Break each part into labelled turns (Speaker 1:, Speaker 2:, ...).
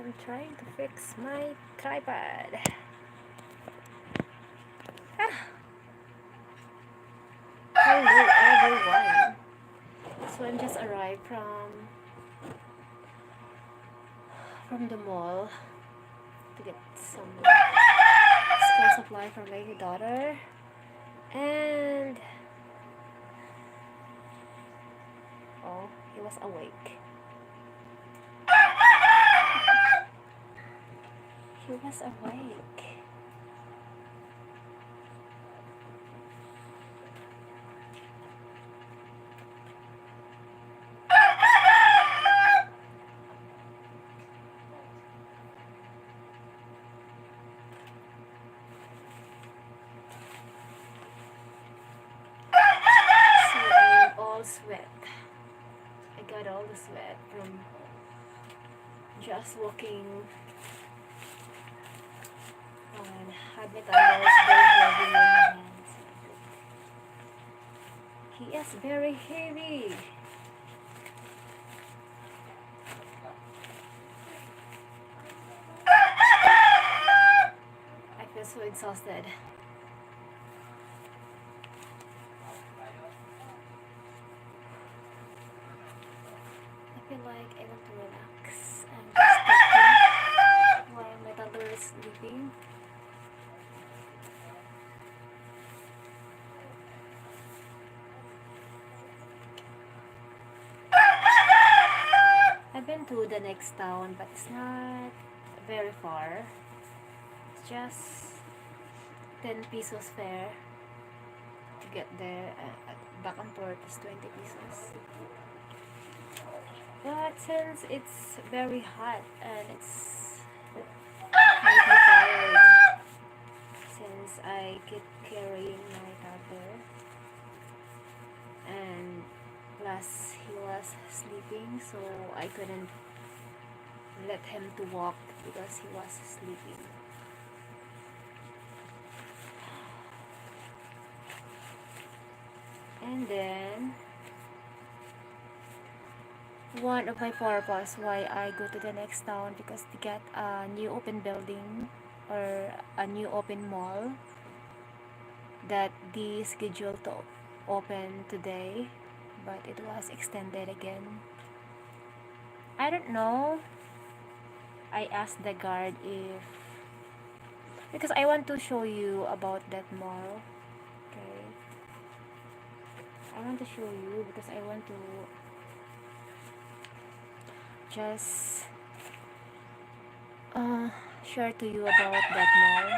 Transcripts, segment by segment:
Speaker 1: I'm trying to fix my tripod. Ah, hello everyone. So I'm just arrived from the mall to get some school supply for my daughter, and oh, he was awake. He was awake. So I'm all sweat. I got all the sweat from just walking on had my towels very heavy in my hands. He is very heavy. I feel so exhausted. I feel like I want to relax and just talking while my toddler is sleeping. I've been to the next town, but it's not very far. It's just 10 pesos fare to get there. Back and forth is 20 pesos. But since it's very hot and it's made me tired, since I keep carrying my toddler, and plus he was sleeping, so I couldn't let him to walk because he was sleeping. And then one of my purpose why I go to the next town, because to get a new open building or a new open mall that the schedule to open today, but it was extended again. I don't know. I asked the guard if, because I want to show you about that mall. Okay, I want to show you because I want to just share to you about that mall,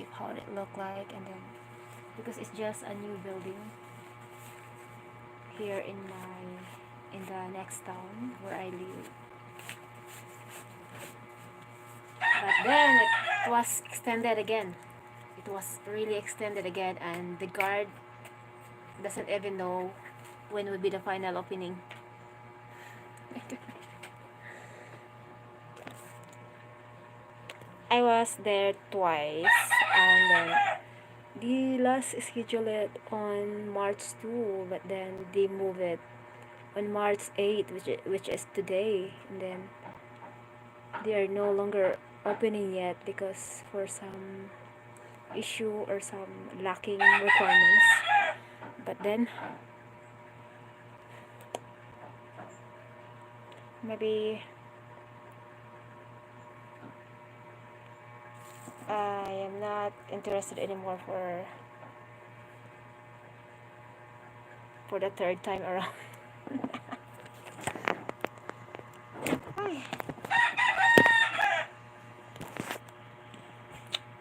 Speaker 1: if how it look like, and then because it's just a new building here in the next town where I live. But then it was extended again. It was really extended again, and the guard doesn't even know when will be the final opening. I was there twice, and then the last scheduled on March 2, but then they move it on March 8, which is today, and then they are no longer opening yet because for some issue or some lacking requirements. But then maybe I am not interested anymore for the third time around. Ay.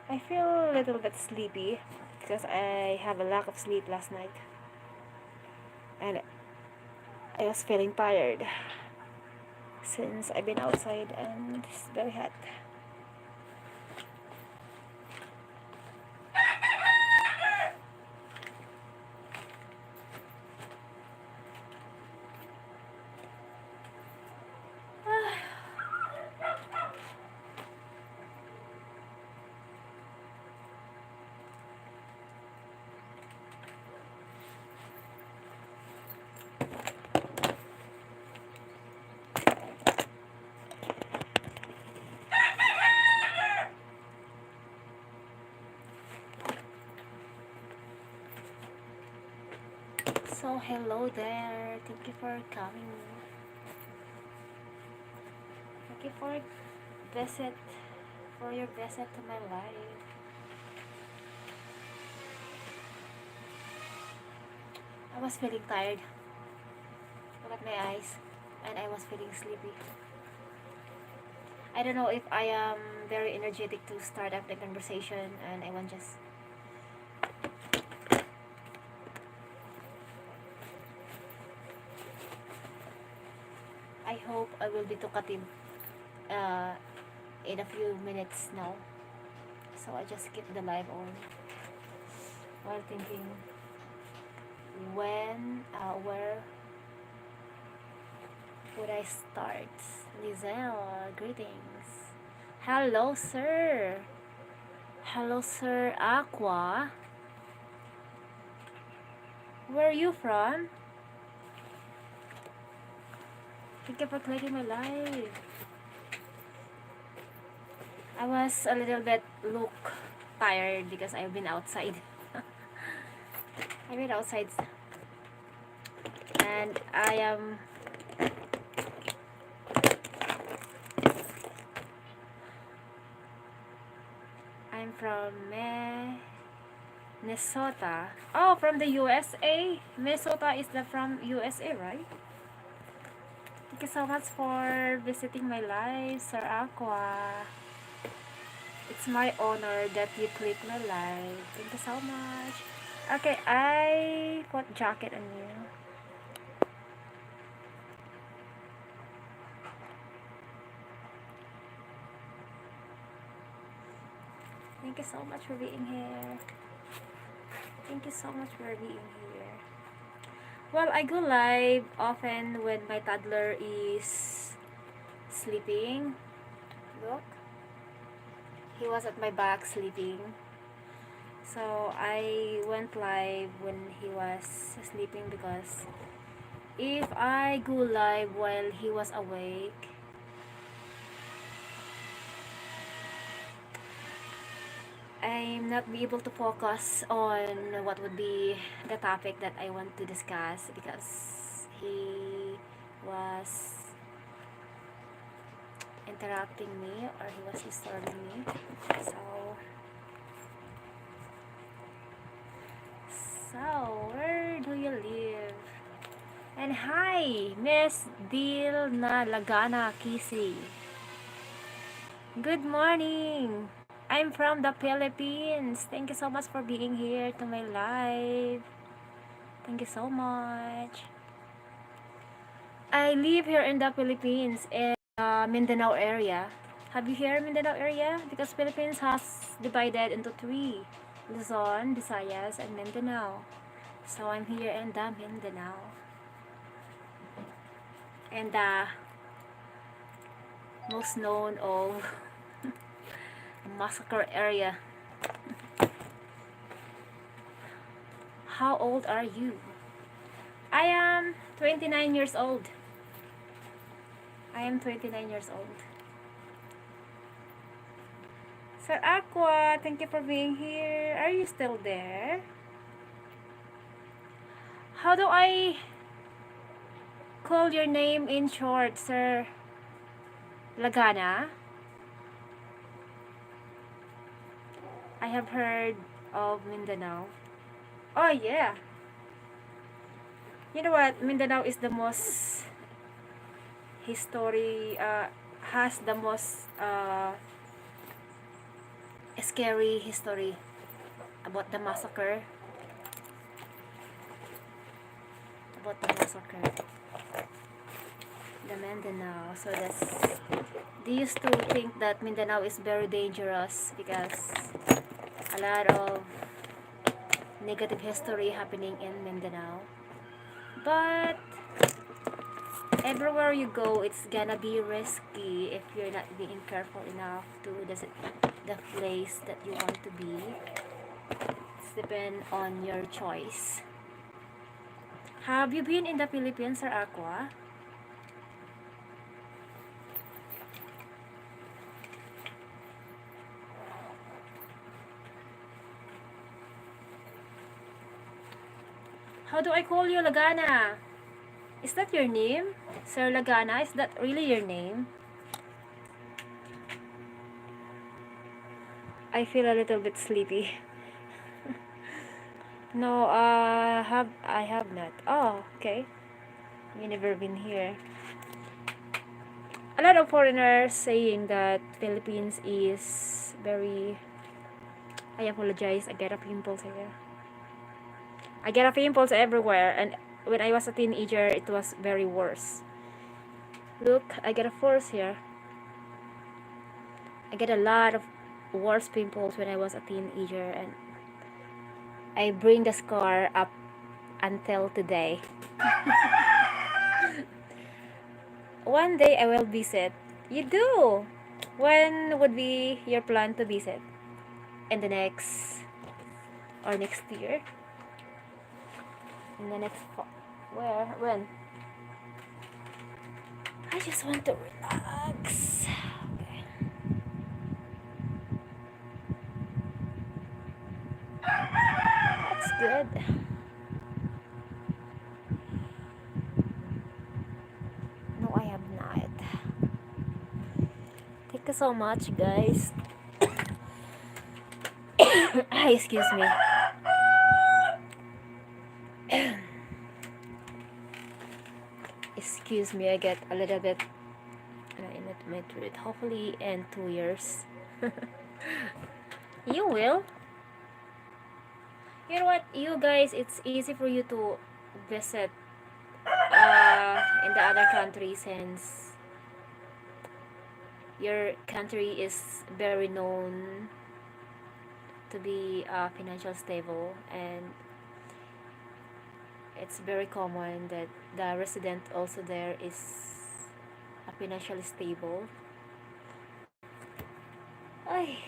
Speaker 1: I feel a little bit sleepy because I have a lack of sleep last night, and I was feeling tired since I've been outside and it's very hot. So hello there. Thank you for coming. Thank you for your visit to my life. I was feeling tired. Look at my eyes, and I was feeling sleepy. I don't know if I am very energetic to start up the conversation, and I want just. I hope I will be talkative uh, in a few minutes now. So I just keep the live on while thinking where would I start? Lizelle, greetings. Hello, sir. Hello, sir Aqua. Where are you from? Thank you for clicking my live. I was a little bit tired because I've been outside. I've been outside and I'm from Minnesota. Oh, from the USA. Minnesota is from USA, right? Thank you so much for visiting my live, Sir Aqua. It's my honor that you click my live. Thank you so much. Okay, I put jacket on you. Thank you so much for being here. Thank you so much for being here. Well, I go live often when my toddler is sleeping. Look. He was at my back sleeping. So I went live when he was sleeping because if I go live while he was awake, I'm not be able to focus on what would be the topic that I want to discuss because he was interrupting me or he was disturbing me. So where do you live? And hi, Miss Dil na Lagana Kisi. Good morning. I'm from the Philippines. Thank you so much for being here to my live. Thank you so much. I live here in the Philippines in Mindanao area. Have you heard Mindanao area? Because Philippines has divided into three: Luzon, Visayas, and Mindanao. So I'm here in the Mindanao. And the most known of massacre area. How old are you? I am 29 years old. I am 29 years old. Sir Aqua, thank you for being here. Are you still there? How do I call your name in short, Sir Lagana? I have heard of Mindanao. Oh yeah. You know what? Mindanao is the most has the most scary history about the massacre. The Mindanao. So they used to think that Mindanao is very dangerous because a lot of negative history happening in Mindanao. But everywhere you go, it's gonna be risky if you're not being careful enough to the place that you want to be. It's depend on your choice. Have you been in the Philippines, Sir Aqua? How do I call you, Lagana? Is that your name? Sir Lagana, is that really your name? I feel a little bit sleepy. No, I have not. Oh, okay. You never been here. A lot of foreigners saying that Philippines is very. I apologize. I get a pimples here. I get a pimples everywhere, and when I was a teenager, it was very worse. Look, I get a force here. I get a lot of worse pimples when I was a teenager, and I bring the scar up until today. One day I will visit. You do. When would be your plan to visit? In the next or next year? In the next where? When? I just want to relax. Okay. That's good. No, I have not. Thank you so much, guys. Excuse me. Excuse me, I get a little bit in my throat. Hopefully in 2 years. You will. You know what, you guys, it's easy for you to visit in the other country since your country is very known to be financial stable, and it's very common that the resident also there is financially stable. Ay,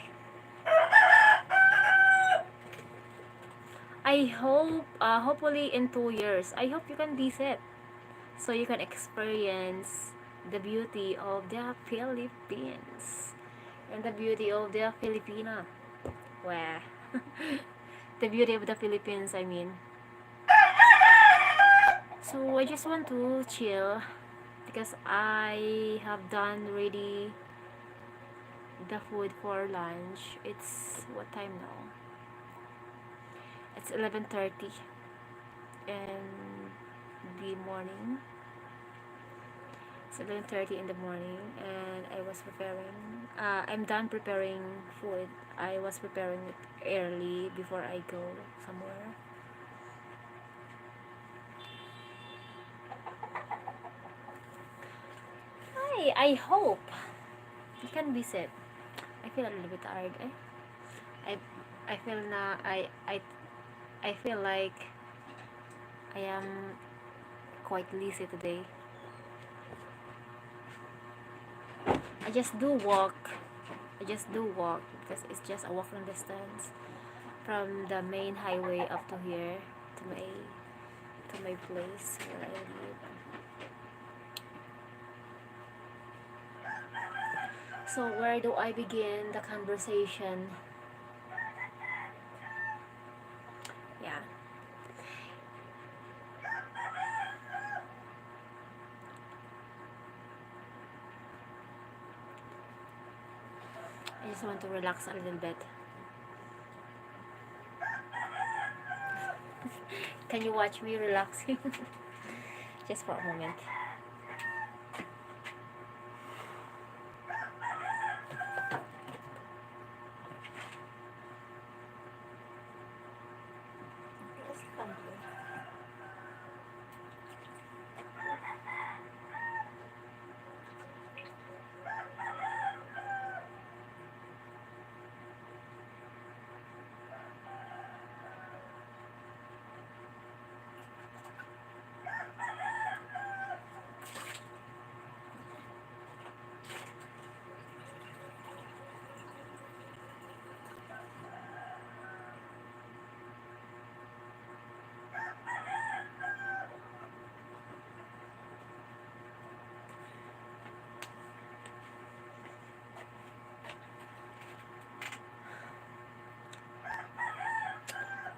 Speaker 1: I hope hopefully in 2 years I hope you can visit so you can experience the beauty of the Philippines and the beauty of the Filipina. Where the beauty of the Philippines, I mean. So I just want to chill because I have done ready the food for lunch. It's what time now? It's 11:30 in the morning. It's 11:30 in the morning, and I was preparing. I'm done preparing food. I was preparing it early before I go somewhere. I hope you can visit. I feel a little bit tired. I I feel na I feel like I am quite lazy today. I just do walk. I just do walk because it's just a walking distance from the main highway up to here to my place where I live. So where do I begin the conversation? Yeah. I just want to relax a little bit. Can you watch me relaxing? Just for a moment.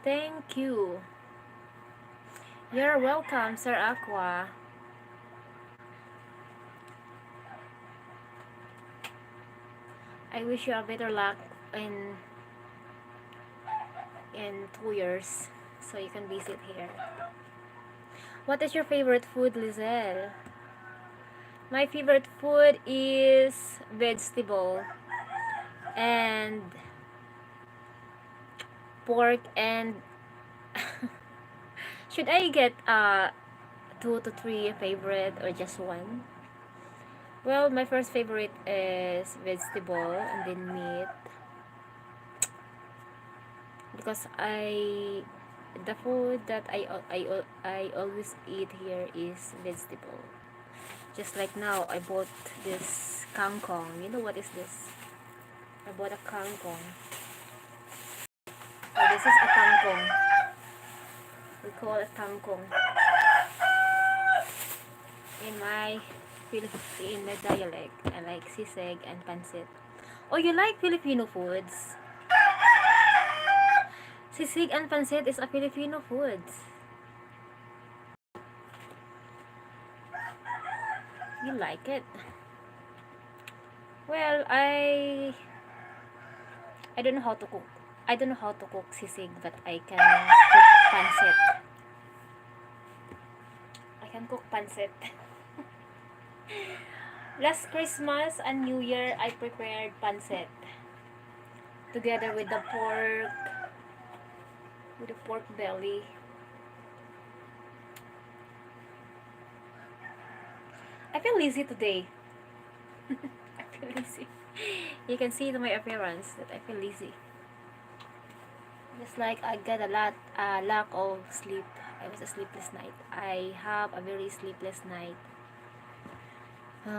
Speaker 1: Thank you. You're welcome, Sir Aqua. I wish you a better luck in 2 years so you can visit here. What is your favorite food, Lizelle? My favorite food is vegetable and pork and should I get 2 to 3 favorite or just one? Well, my first favorite is vegetable and then meat because the food that I always eat here is vegetable. Just like now, I bought this kangkong. You know what is this? I bought a kangkong. Oh, this is a kangkong. We call it kangkong in my dialect. I like sisig and pancit. Oh, you like Filipino foods? Sisig and pancit is a Filipino foods. You like it? Well, I don't know how to cook. I don't know how to cook sisig, but I can cook pancit. I can cook pancit. Last Christmas and New Year, I prepared pancit together with the pork belly. I feel lazy today. I feel lazy. You can see in my appearance that I feel lazy. Just like I got a lack of sleep. I was a sleepless night. I have a very sleepless night. So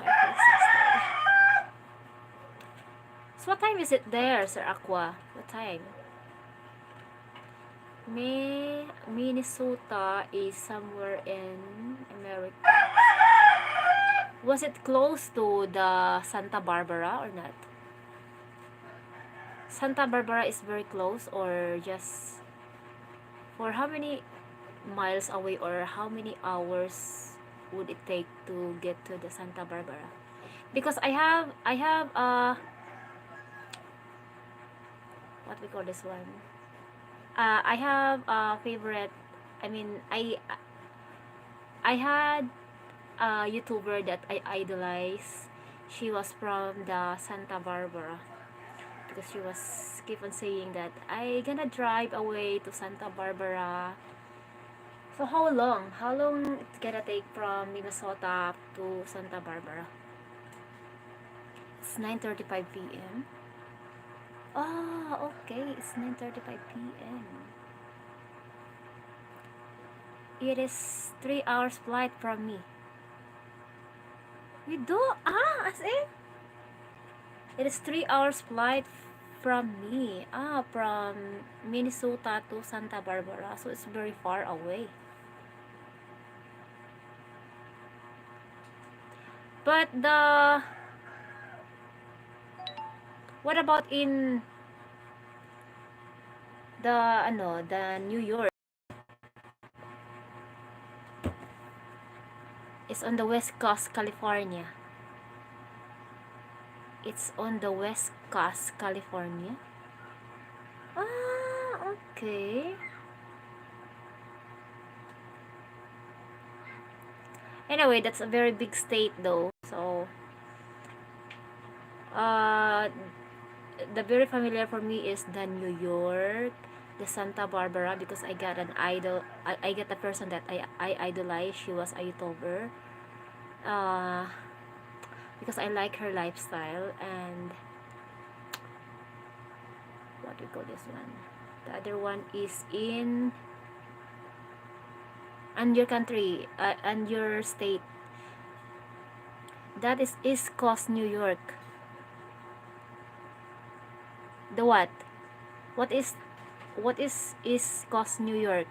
Speaker 1: I feel exhausted. So what time is it there, Sir Aqua? What time? Minnesota is somewhere in America. Was it close to the Santa Barbara or not? Santa Barbara is very close, or just for how many miles away or how many hours would it take to get to the Santa Barbara? Because I have what we call this one. I have a favorite. I mean, I had a YouTuber that I idolize. She was from the Santa Barbara because she was keep on saying that I gonna drive away to Santa Barbara. So how long? How long it's gonna take from Minnesota to Santa Barbara? It's 9:35 p.m. Oh, okay. It's 9:35 p.m. It is 3 hours flight from me. We do? As in? It is 3 hours flight from me. From Minnesota to Santa Barbara. So it's very far away. But what about in the New York? It's on the West Coast, California. It's on the West Coast, California. Okay. Anyway, that's a very big state though. So, the very familiar for me is the New York, the Santa Barbara, because I got an idol. I get a person that I idolize. She was a YouTuber. Because I like her lifestyle. And what do we call this one? The other one is in and your country and your state. That is East Coast, New York. The what? What is East Coast, New York?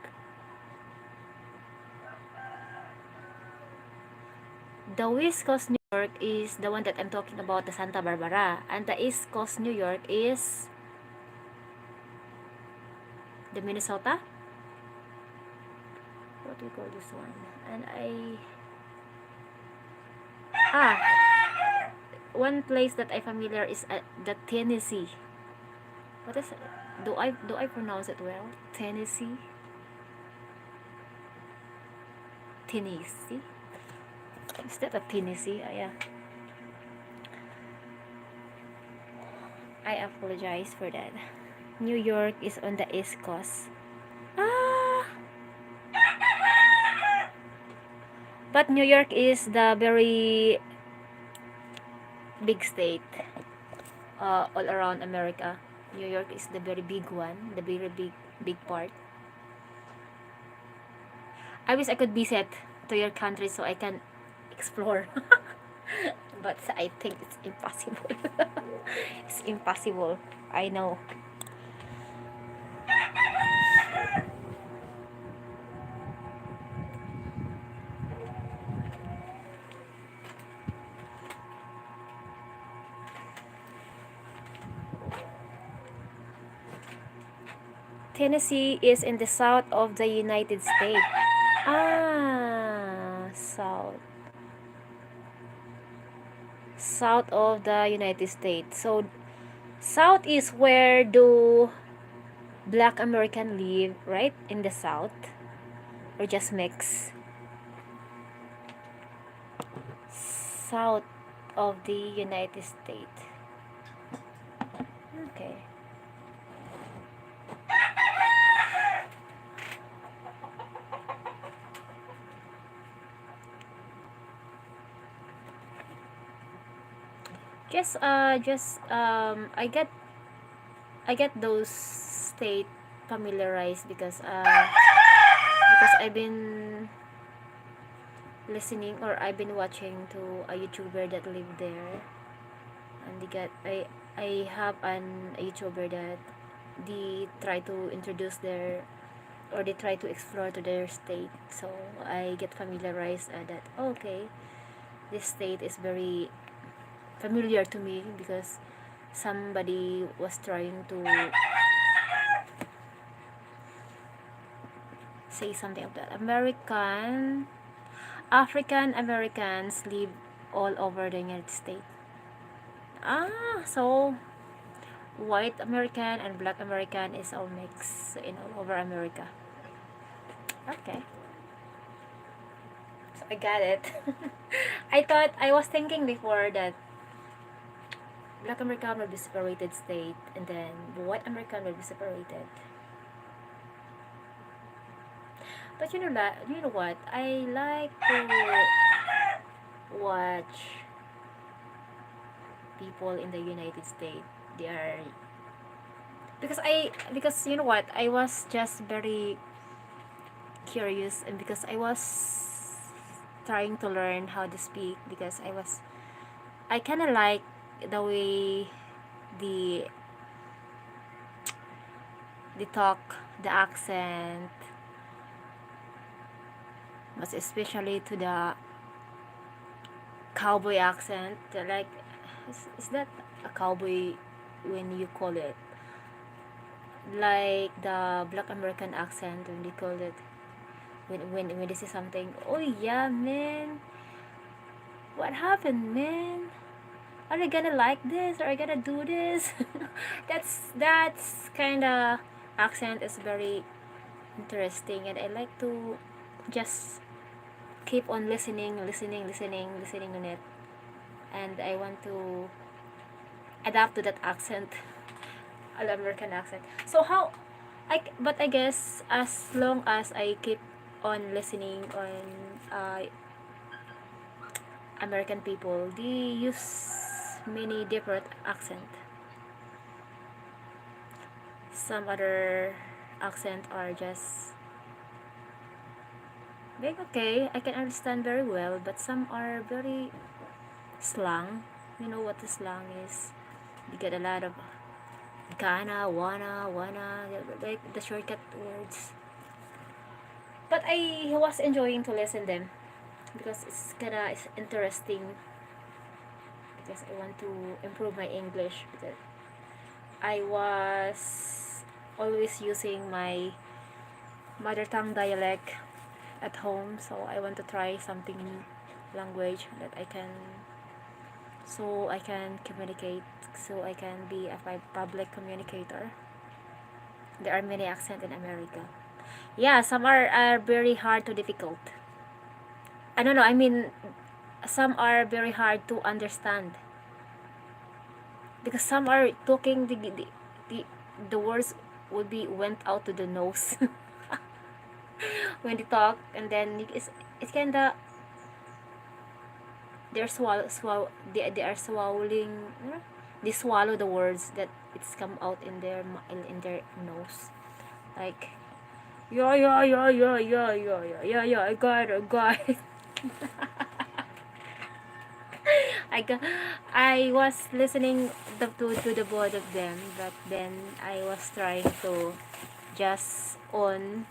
Speaker 1: The West Coast, New York is the one that I'm talking about, the Santa Barbara, and the East Coast, New York is the Minnesota. What do you call this one? And ah, one place that I familiar is at the Tennessee. What is it? Do I pronounce it well? Tennessee. Tennessee. Is that a Tennessee? Yeah. I apologize for that. New York is on the East Coast. Ah, but New York is the very big state all around America. New York is the very big one, the very big part. I wish I could visit to your country so I can explore. But I think it's impossible. It's impossible. I know. Tennessee is in the south of the United States. Ah, south of the United States. So south is where do Black American live, right? In the south, or just mix? South of the United States. Okay. I get those state familiarized because I've been listening or I've been watching to a YouTuber that live there, and I have a YouTuber that they try to introduce their or they try to explore to their state, so I get familiarized that okay, this state is very familiar to me because somebody was trying to say something of that. African Americans live all over the United States. So white American and black American is all mixed in all over America. Okay. So I got it. I was thinking before that Black American will be separated state and then white American will be separated. But you know what? I like to watch people in the United States. They are because you know what? I was just very curious, and because I was trying to learn how to speak, because I kind of like the way the talk, the accent, but especially to the cowboy accent. Like, is that a cowboy when you call it? Like the Black American accent when they call it, when they say something. Oh yeah, man. What happened, man? Are you gonna like this? Or are you gonna do this? that's kind of accent is very interesting, and I like to just keep on listening on it, and I want to adapt to that accent, all American accent. So how but I guess as long as I keep on listening on American people, they use many different accent. Some other accent are just like okay, I can understand very well, but some are very slang. You know what the slang is? You get a lot of gonna, wanna, like the shortcut words. But I was enjoying to listen them because it's interesting, because I want to improve my English, because I was always using my mother tongue dialect at home, so I want to try something new language that I can communicate, so I can be a public communicator. There are many accents in America. Yeah, some are very hard to difficult. I don't know, I mean, some are very hard to understand because some are talking the, the words would be went out to the nose when they talk, and then it's kinda they are swallowing, they swallow the words that it's come out in their in their nose, like yeah yeah yeah yeah yeah yeah yeah yeah yeah I got it. I got, I was listening to the both of them, but then I was trying to just on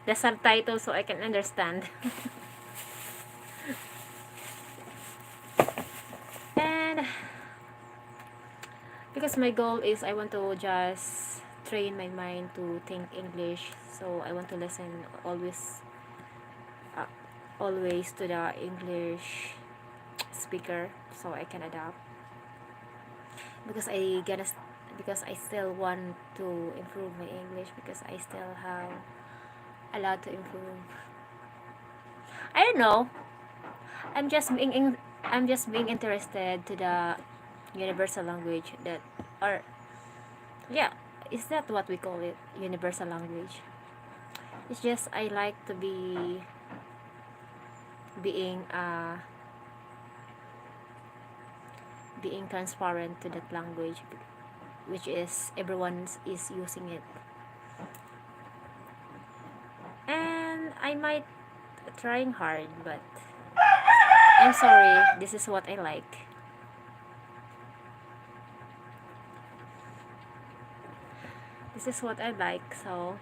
Speaker 1: the subtitles so I can understand. And because my goal is I want to just train my mind to think English, so I want to listen uh, always to the English speaker so I can adapt, because because I still want to improve my English, because I still have a lot to improve. I don't know. I'm just being interested to the universal language that, or yeah, is that what we call it, universal language? It's just I like to be being being transparent to that language, which is everyone is using it, and I might trying hard, but I'm sorry, this is what I like. This is what I like, so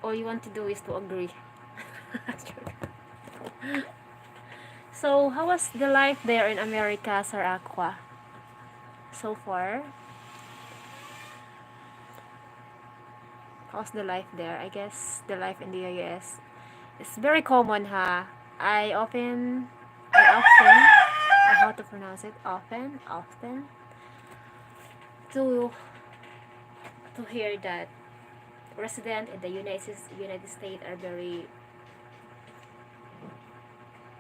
Speaker 1: all you want to do is to agree. So, how was the life there in America, Sir Aqua? So far, how's the life there? I guess the life in the US is very common, huh? I often, how to pronounce it? Often to hear that resident in the United States are very,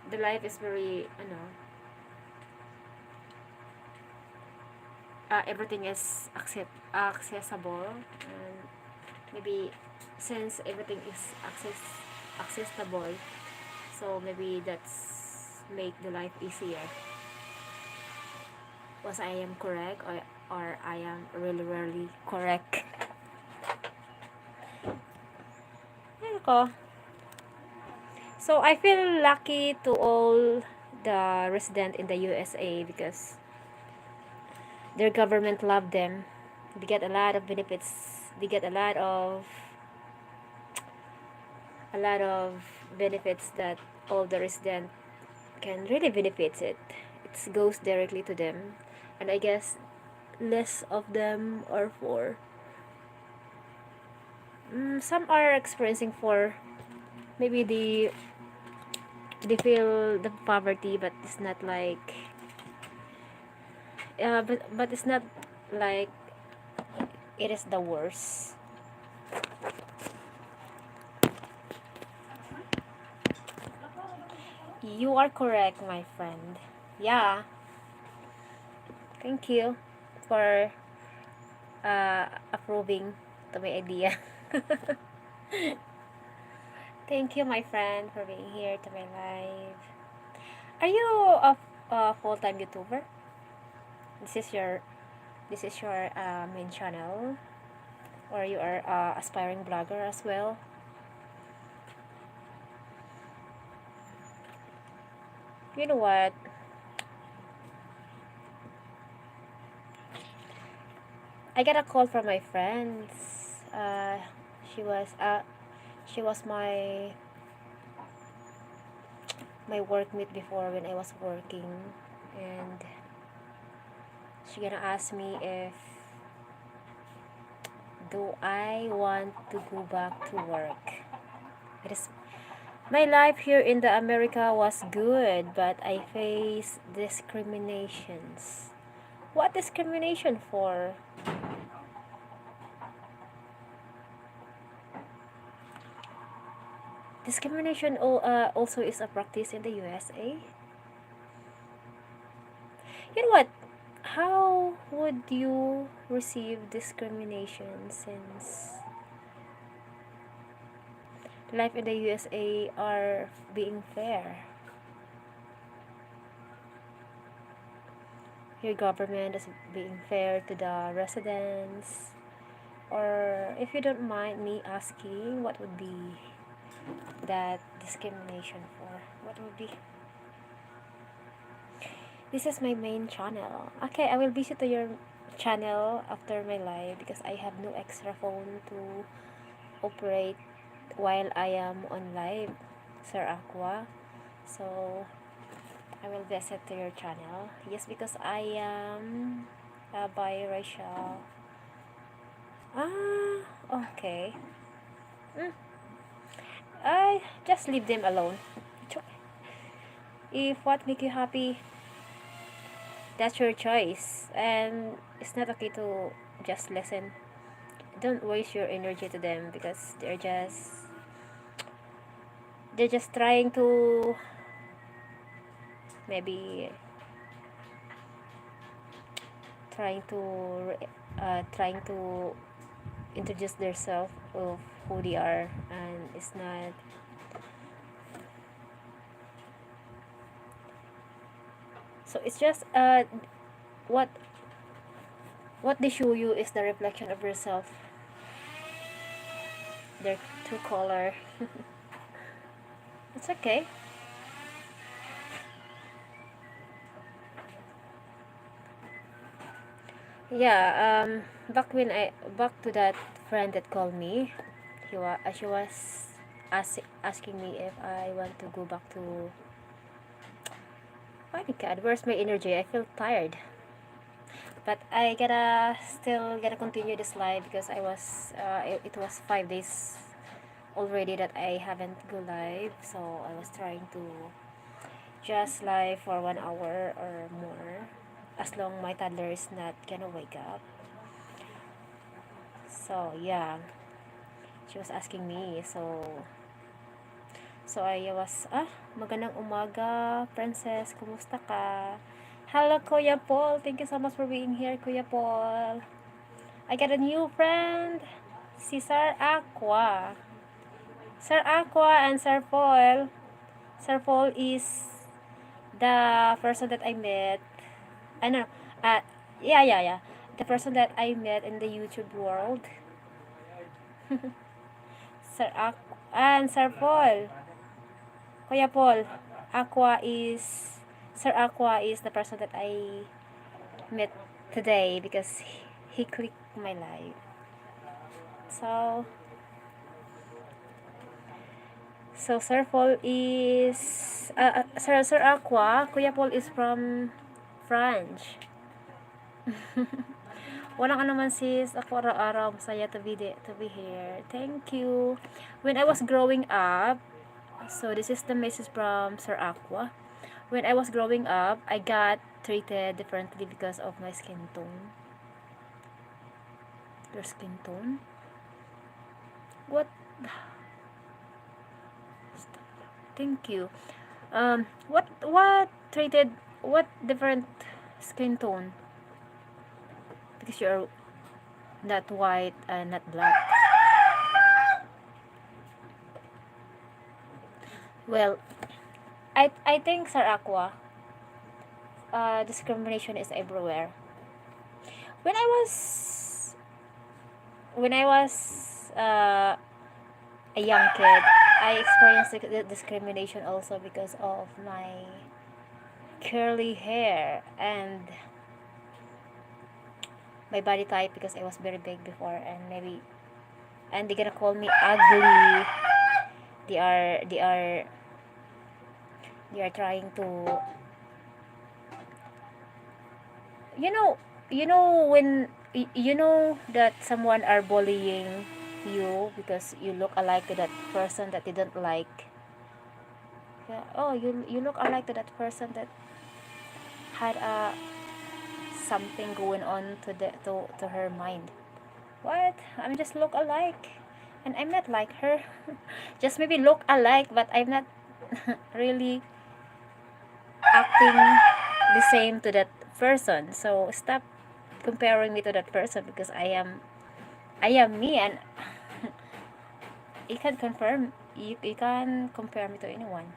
Speaker 1: the life is very, everything is accessible, and maybe since everything is accessible, so maybe that's make the life easier. Was I am correct, or I am really really correct? Ayun ko. So I feel lucky to all the resident in the USA, because their government love them. They get a lot of benefits. They get a lot of benefits that all the resident can really benefit it. It goes directly to them, and I guess less of them are for. Some are experiencing for, maybe they feel the poverty, but it's not like, but it's not like it is the worst. You are correct, my friend. Yeah, thank you for approving to my idea. Thank you, my friend, for being here to my live. Are you a full-time YouTuber? This is your main channel, or you are aspiring blogger as well? You know what? I got a call from my friends. She was she was my my workmate before when I was working, and she gonna ask me if do I want to go back to work. It is my life here in the America was good, but I face discriminations. What discrimination for? Discrimination also is a practice in the USA. You know what? How would you receive discrimination since life in the USA are being fair? Your government is being fair to the residents. Or if you don't mind me asking, what would be that discrimination for? What would be? This is my main channel. Okay, I will visit to your channel after my live because I have no extra phone to operate while I am on live, Sir Aqua. So I will visit to your channel. Yes, because I am biracial. Ah, okay. Mm, I just leave them alone. It's okay. If what make you happy, that's your choice, and it's not okay to just listen. Don't waste your energy to them because they're just trying to maybe trying to introduce themselves of who they are, and it's not. So it's just what what they show you is the reflection of yourself, their true color. It's okay. Yeah, back to that friend that called me. She was asking me if I want to go back to. Oh my God, where's my energy? I feel tired, but I gotta continue this live because it was 5 days already that I haven't go live, so I was trying to just live for 1 hour or more, as long my toddler is not gonna wake up. So yeah, she was asking me. So I was, magandang umaga, Princess. Kumusta ka? Hello, Kuya Paul. Thank you so much for being here, Kuya Paul. I got a new friend, si Sir Aqua. Sir Aqua and Sir Paul. Sir Paul is the person that I met. I know. Uh, yeah. The person that I met in the YouTube world. Sir Aqua and Sir Paul. Kuya Paul, Aqua is Sir Aqua is the person that I met today because he clicked my live. So Sir Paul is Sir Aqua. Kuya Paul is from France. Walang anuman sis, ako araw-araw masaya to be here. Thank you. When I was growing up, so this is the message from Sir Aqua. When I was growing up, I got treated differently because of my skin tone. Your skin tone? What? Thank you. What different skin tone? Because you're not white and not black. Well, I think, Sir Aqua, discrimination is everywhere. When I was a young kid, I experienced the discrimination also because of my curly hair and my body type, because I was very big before, and they're gonna call me ugly. They are They are trying to, you know, when you know that someone are bullying you because you look alike to that person that they don't like. Yeah, oh, you look alike to that person that had something going on to her mind. What? I'm just look alike, and I'm not like her. Just maybe look alike, but I'm not really acting the same to that person. So stop comparing me to that person because I am me, and you can confirm you can compare me to anyone.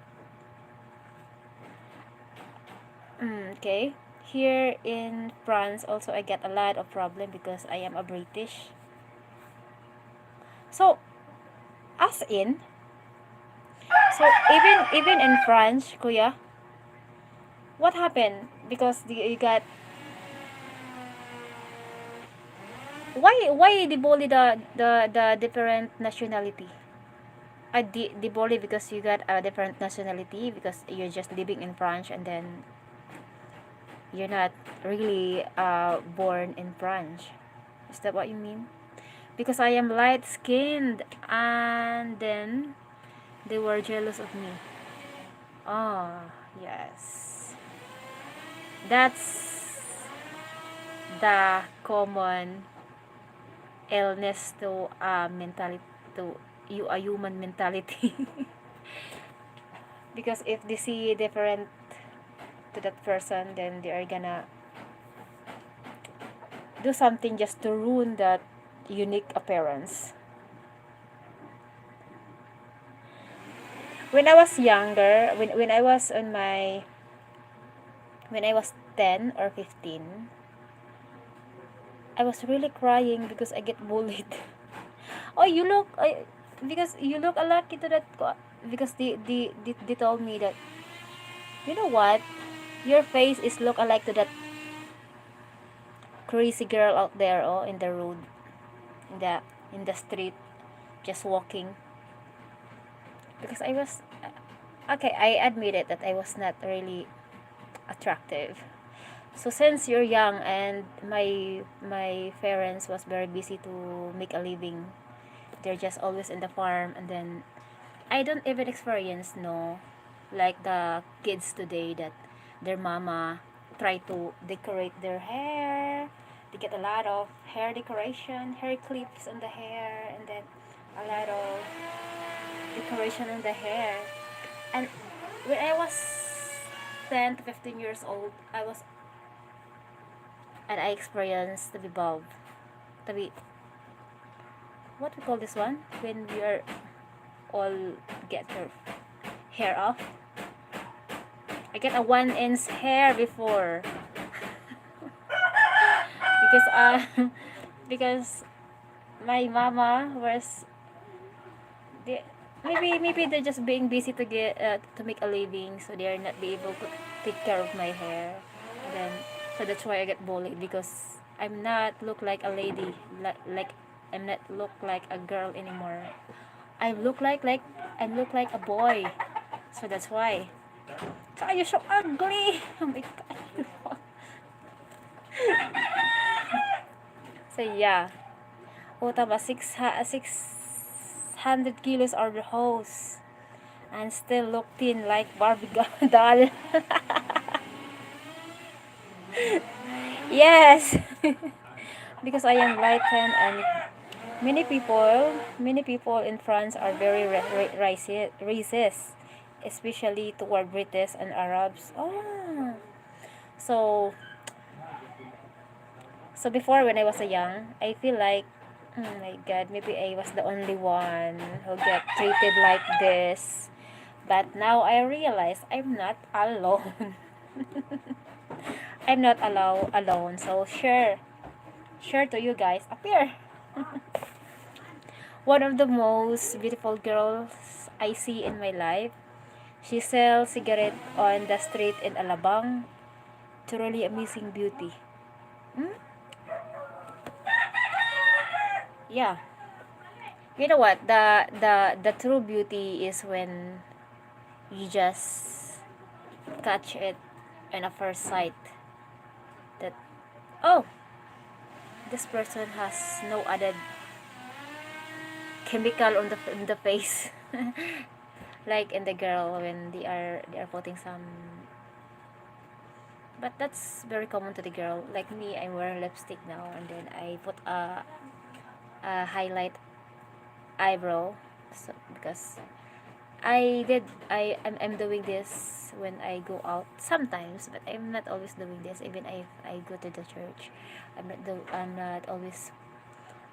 Speaker 1: Okay. Here in France also I get a lot of problem because I am a British. So as in, so even in France, kuya, what happened? Because you got, why they bully the different nationality? The bully because you got a different nationality because you're just living in France and then you're not really born in France. Is that what you mean? Because I am light skinned and then they were jealous of me. Oh, yes. That's the common illness to mentality, to you a human mentality. Because if they see different to that person, then they are gonna do something just to ruin that unique appearance. When I was younger, when I was on my when I was 10 or 15, I was really crying because I get bullied. Oh, you look, because you look a lot into that, because they told me that, you know what, your face is look alike to that crazy girl out there, oh, in the road, in the street, just walking. Because I was, okay, I admit it that I was not really attractive. So since you're young and my parents was very busy to make a living, they're just always in the farm, and then I don't even experience, no, like the kids today that their mama try to decorate their hair. They get a lot of hair decoration, hair clips on the hair, and then a lot of decoration on the hair. And when I was 10 to 15 years old, I experienced to be bald, to be, what we call this one when we are all get her hair off. I get a 1 inch hair before because because my mama was, they, maybe they're just being busy to get to make a living, so they are not be able to take care of my hair. And then so that's why I get bullied because I'm not look like a lady, like I'm not look like a girl anymore. I look like a boy. So that's why. So you're so ugly. Oh my god. So yeah. O tama, 600 kilos are the hose. And still look thin like Barbie doll. Yes. Because I am lightened, and many people in France are very racist, especially toward British and Arabs. Oh. So so before when I was a young, I feel like, oh my god, maybe I was the only one who get treated like this. But now I realize I'm not alone. I'm not alone. So share to you guys appear. One of the most beautiful girls I see in my life. She sells cigarette on the street in Alabang. Truly amazing beauty. Hmm? Yeah. You know what? The true beauty is when you just catch it in a first sight that, oh, this person has no added chemical on the face. Like in the girl when they are putting some, but that's very common to the girl. Like me, I wear lipstick now, and then I put a highlight eyebrow, so because I'm doing this when I go out sometimes, but I'm not always doing this. Even if I go to the church, I'm not always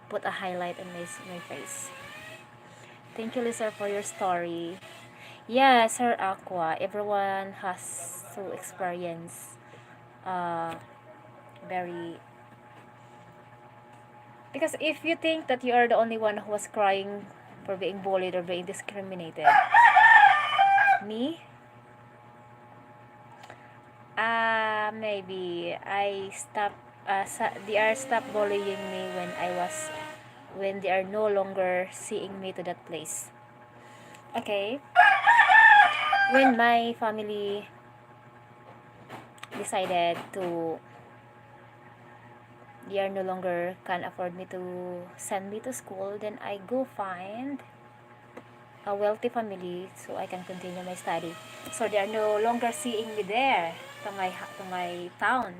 Speaker 1: put a highlight on my face. Thank you, Lisa, for your story. Yeah, Sir Aqua. Everyone has to experience uh very, because if you think that you are the only one who was crying for being bullied or being discriminated, me, maybe I stop. They are stop bullying me when they are no longer seeing me to that place. Okay, when my family decided to, they are no longer can afford me to send me to school, then I go find a wealthy family so I can continue my study. So they are no longer seeing me there to my town.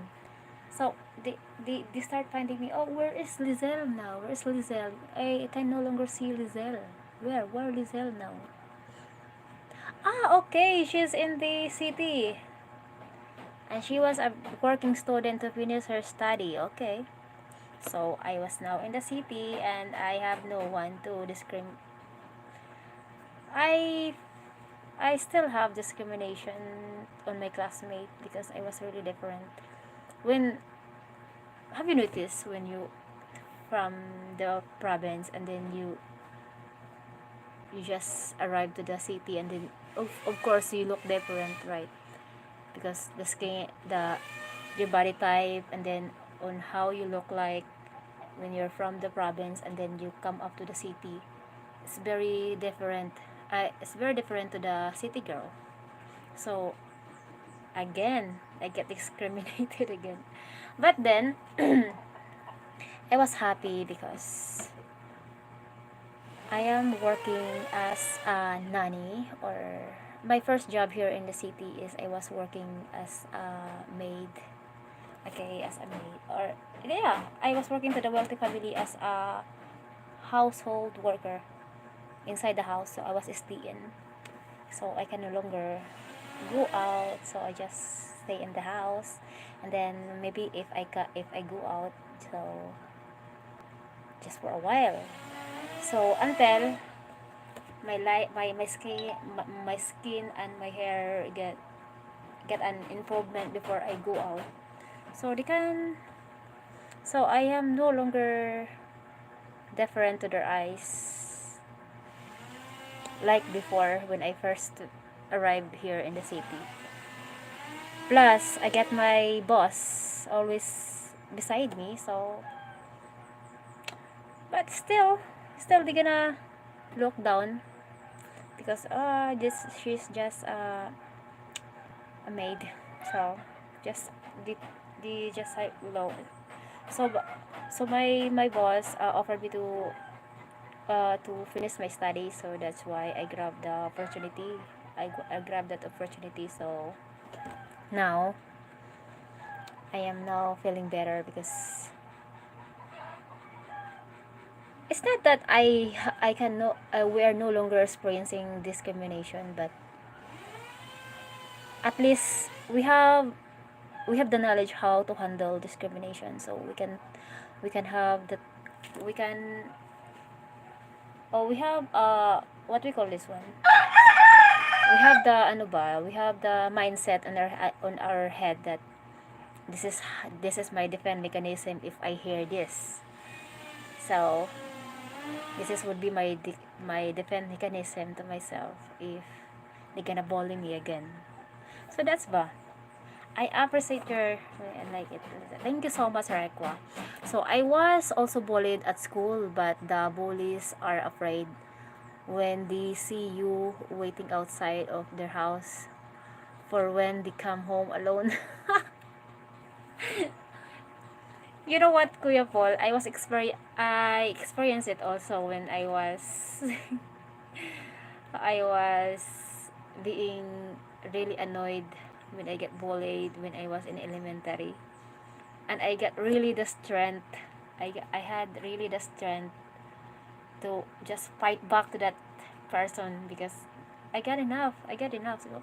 Speaker 1: So they start finding me. Oh, where is Lizelle now? Where is Lizelle? I can no longer see Lizelle. Where Lizelle now? Ah, okay, she's in the city, and she was a working student to finish her study. Okay, so I was now in the city, and I have no one to discriminate. I I still have discrimination on my classmate because I was really different. When have you noticed when you from the province and then you just arrive to the city, and then of course you look different, right? Because the skin, the your body type, and then on how you look like when you're from the province and then you come up to the city, it's very different. It's very different to the city girl. So again, I get discriminated again. But then I was happy because I am working as a nanny, or my first job here in the city is I was working as a maid. Okay, as a maid, or yeah, I was working to the wealthy family as a household worker inside the house. So I was staying. So I can no longer go out. So I just stay in the house, and then maybe if I go out, so just for a while. So until my skin and my hair get an improvement before I go out. So they can, so I am no longer different to their eyes like before when I first arrived here in the city. Plus I get my boss always beside me, so but still they gonna look down because she's just a maid. So just the just like low. So so my boss offered me to finish my study, so that's why I grabbed the opportunity. I grabbed that opportunity. So now I am now feeling better because it's not that I can no we are no longer experiencing discrimination, but at least we have the knowledge how to handle discrimination, so we can have the we can we have what we call this one, we have the we have the mindset on our head that this is this is my defense mechanism if I hear this. So this is would be my defense mechanism to myself if they're gonna bully me again. So that's ba. I appreciate your I like it. Thank you so much, Rekwa. So I was also bullied at school, but the bullies are afraid when they see you waiting outside of their house for when they come home alone. You know what, Kuya Paul? I experienced it also when I was I was being really annoyed when I get bullied when I was in elementary, and I got really the strength. I had really the strength to just fight back to that person because I got enough. I got enough. So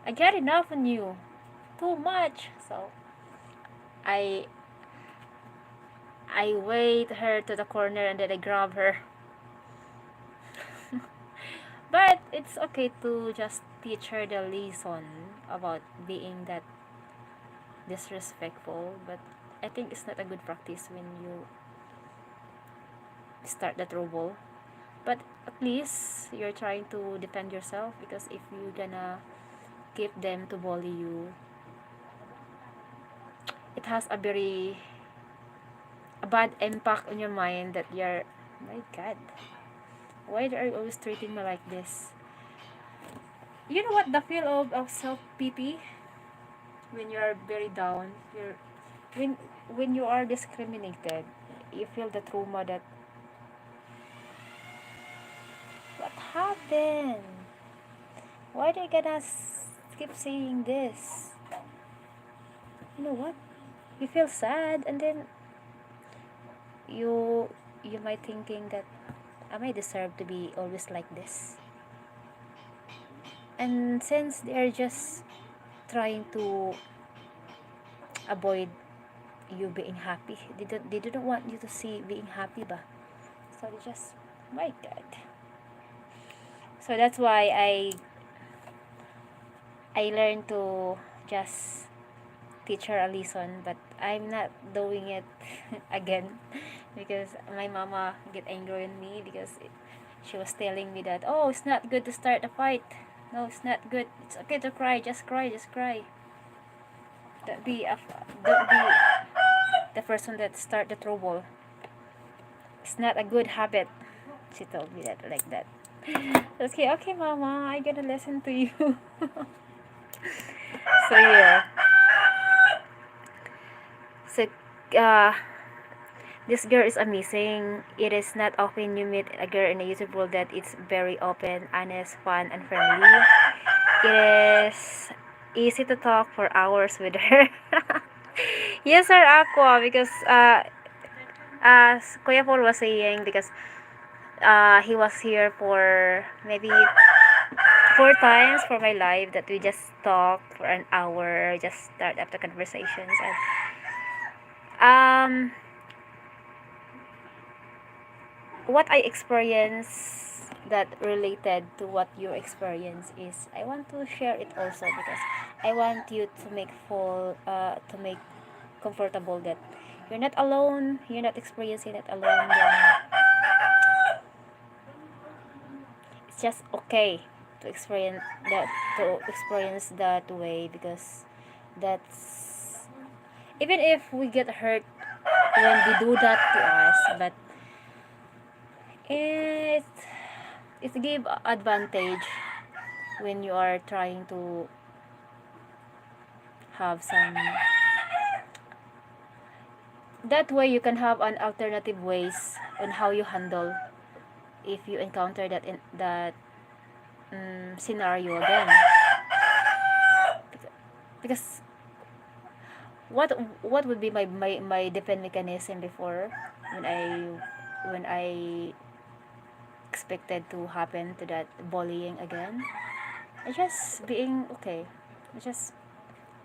Speaker 1: I got enough on you. Too much. So I I wait her to the corner and then I grab her. But it's okay to just teach her the lesson about being that disrespectful. But I think it's not a good practice when you start the trouble. But at least you're trying to defend yourself, because if you're gonna keep them to bully you, it has a bad impact on your mind that you're, my God, why are you always treating me like this? You know what the feel of self pity when you are very down, when when you are discriminated, you feel the trauma that what happened, why they gonna keep saying this, you know what, you feel sad, and then you you might thinking that am I deserve to be always like this. And since they are just trying to avoid you being happy, they don't want you to see being happy ba, so they just, my God. So that's why I learned to just teach her a lesson, but I'm not doing it again because my mama get angry on me because she was telling me that, oh, it's not good to start a fight. No, it's not good. It's okay to cry. Just cry. Just cry. Don't be the person that start the trouble. It's not a good habit. She told me that like that. Okay, okay, mama. I gonna listen to you. So yeah. So uh this girl is amazing. It is not often you meet a girl in the YouTube world that it's very open, honest, fun, and friendly. It is easy to talk for hours with her. Yes, sir, Aqua, because as Kuya Paul was saying, because he was here for maybe 4 times for my life that we just talk for an hour, just start up the conversations, and what I experience that related to what you experience is I want to share it also, because I want you to make comfortable that you're not alone, you're not experiencing it alone. Then it's just okay to experience that way, because that's, even if we get hurt when they do that to us, but it it give advantage when you are trying to have some, that way you can have an alternative ways on how you handle if you encounter that in that scenario again, because what would be my defense mechanism before when I expected to happen to that bullying again. I just being okay. I just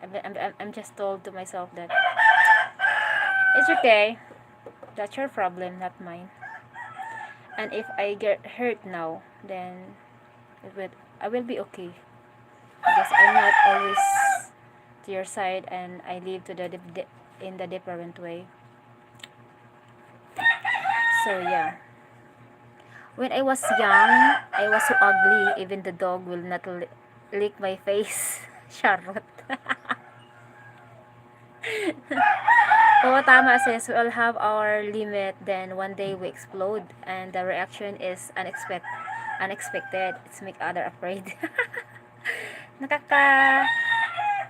Speaker 1: I'm just told to myself that it's okay. That's your problem, not mine. And if I get hurt now, then I will be okay, because I'm not always to your side, and I live to in the different way. So yeah. When I was young, I was so ugly, even the dog will not lick my face. Charot. Oo, tama, sis. We all have our limit. Then one day we explode, and the reaction is unexpected. It's make other afraid. Nakaka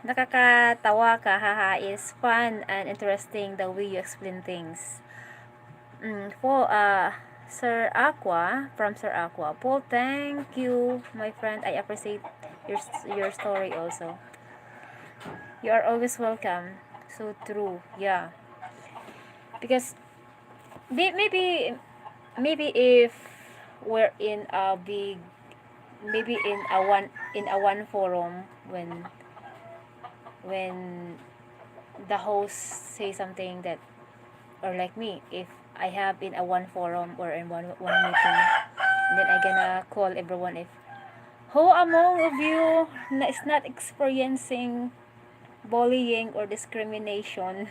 Speaker 1: nakakatawa ka, haha, is fun and interesting the way you explain things. For Sir Aqua, from Sir Aqua. Paul, thank you, my friend. I appreciate your story also. You are always welcome. So true. Yeah. Because maybe if we're in a big, maybe in a one forum, when the host say something that, or like me, if I have in a one forum or in one meeting, then I gonna call everyone, if who among of you is not experiencing bullying or discrimination.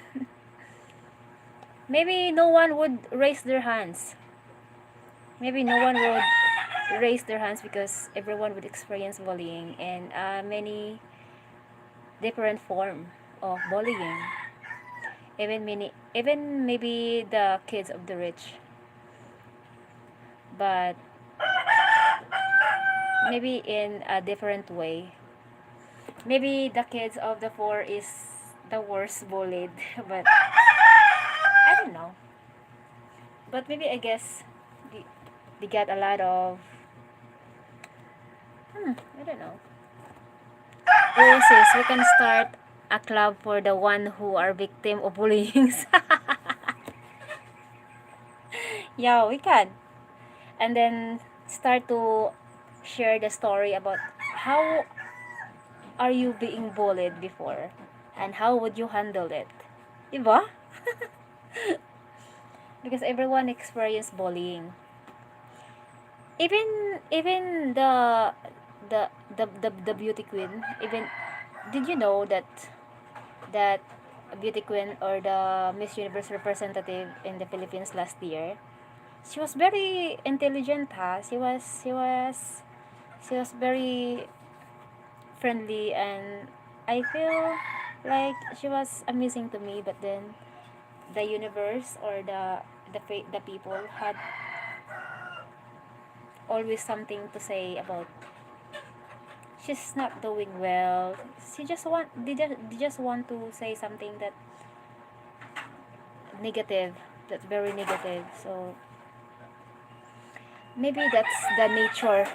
Speaker 1: Maybe no one would raise their hands. Maybe no one would raise their hands because everyone would experience bullying and many different form of bullying. Even maybe the kids of the rich, but maybe in a different way. Maybe the kids of the poor is the worst bullied, but I don't know. But maybe I guess they, they get a lot of, I don't know. Oh sis, we can start a club for the one who are victim of bullying. Yeah, we can. And then start to share the story about how are you being bullied before and how would you handle it. Diba? Because everyone experienced bullying. Even the beauty queen, even, did you know that beauty queen or the Miss Universe representative in the Philippines last year, she was very intelligent, ha. She was very friendly, and I feel like she was amazing to me. But then the universe or the people had always something to say about she's not doing well. They just want to say something that negative, that's very negative. So maybe that's the nature.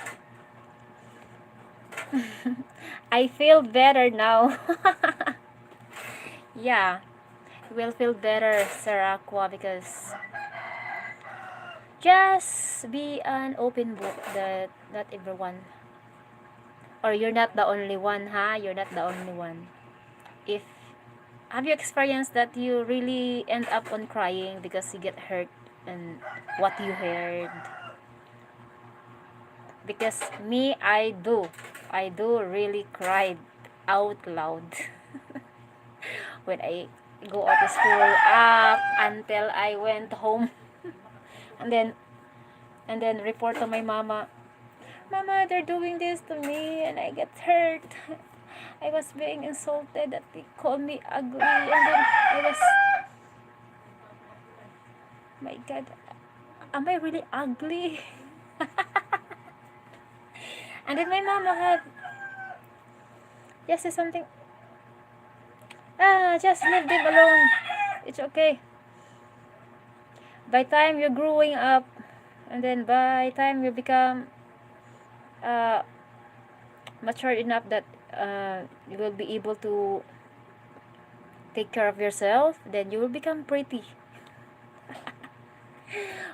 Speaker 1: I feel better now. Yeah, will feel better, Sarah Aqua, because just be an open book that not everyone, or you're not the only one, huh? You're not the only one. If have you experienced that you really end up on crying because you get hurt and what you heard? Because me, I do really cried out loud when I go out of school up until I went home. and then and then report to my mama. Mama, they're doing this to me and I get hurt. I was being insulted that they called me ugly, and then I was, my God, am I really ugly? And then my mama had just said something, just leave them alone. It's okay. By time you're growing up, and then by time you become uh, mature enough that you will be able to take care of yourself, then you will become pretty.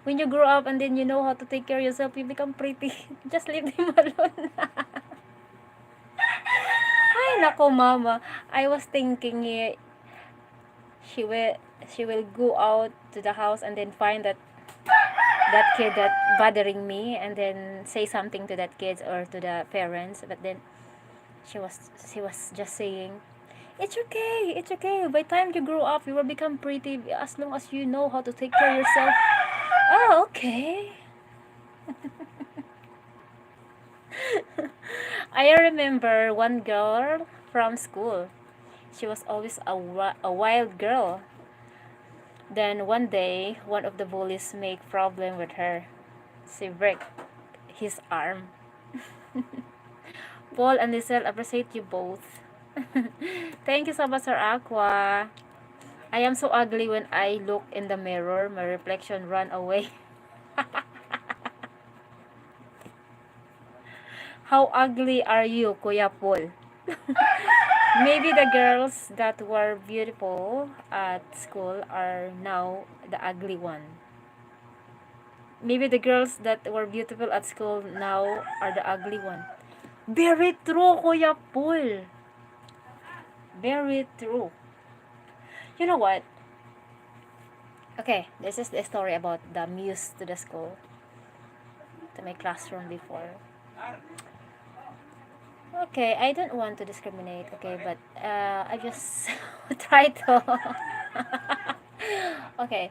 Speaker 1: When you grow up and then you know how to take care of yourself, you become pretty. Just leave them alone. Ay, nako, mama. I was thinking she will she will go out to the house and then find that kid that bothering me, and then say something to that kid or to the parents. But then she was just saying, it's okay, by time you grow up you will become pretty as long as you know how to take care of yourself. Oh, okay. I remember one girl from school. She was always a wild girl. Then one day, one of the bullies make problem with her. She break his arm. Paul and Lizelle, appreciate you both. Thank you so much, Sir Aqua. I am so ugly when I look in the mirror. My reflection run away. How ugly are you, Kuya Paul? Maybe the girls that were beautiful at school are now the ugly one. Maybe the girls that were beautiful at school now are the ugly one. Very true, Kuya Paul. Very true. You know what? Okay, this is the story about the muse to the school, to my classroom before. Okay, I don't want to discriminate, okay, but I just try to. Okay,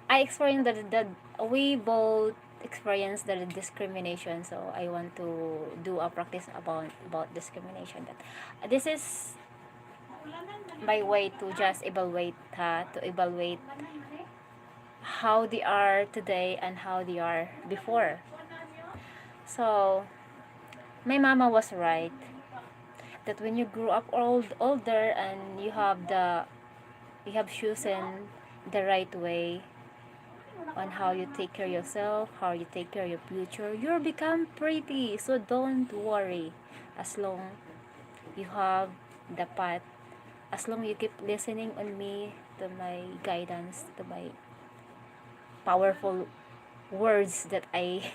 Speaker 1: I experienced that we both experienced the discrimination, so I want to do a practice about discrimination. That this is my way to just evaluate how they are today and how they are before. So my mama was right that when you grow up older and you have chosen the right way on how you take care of yourself, how you take care of your future, you'll become pretty. So don't worry. As long you have the path, as long you keep listening on me, to my guidance, to my powerful words that I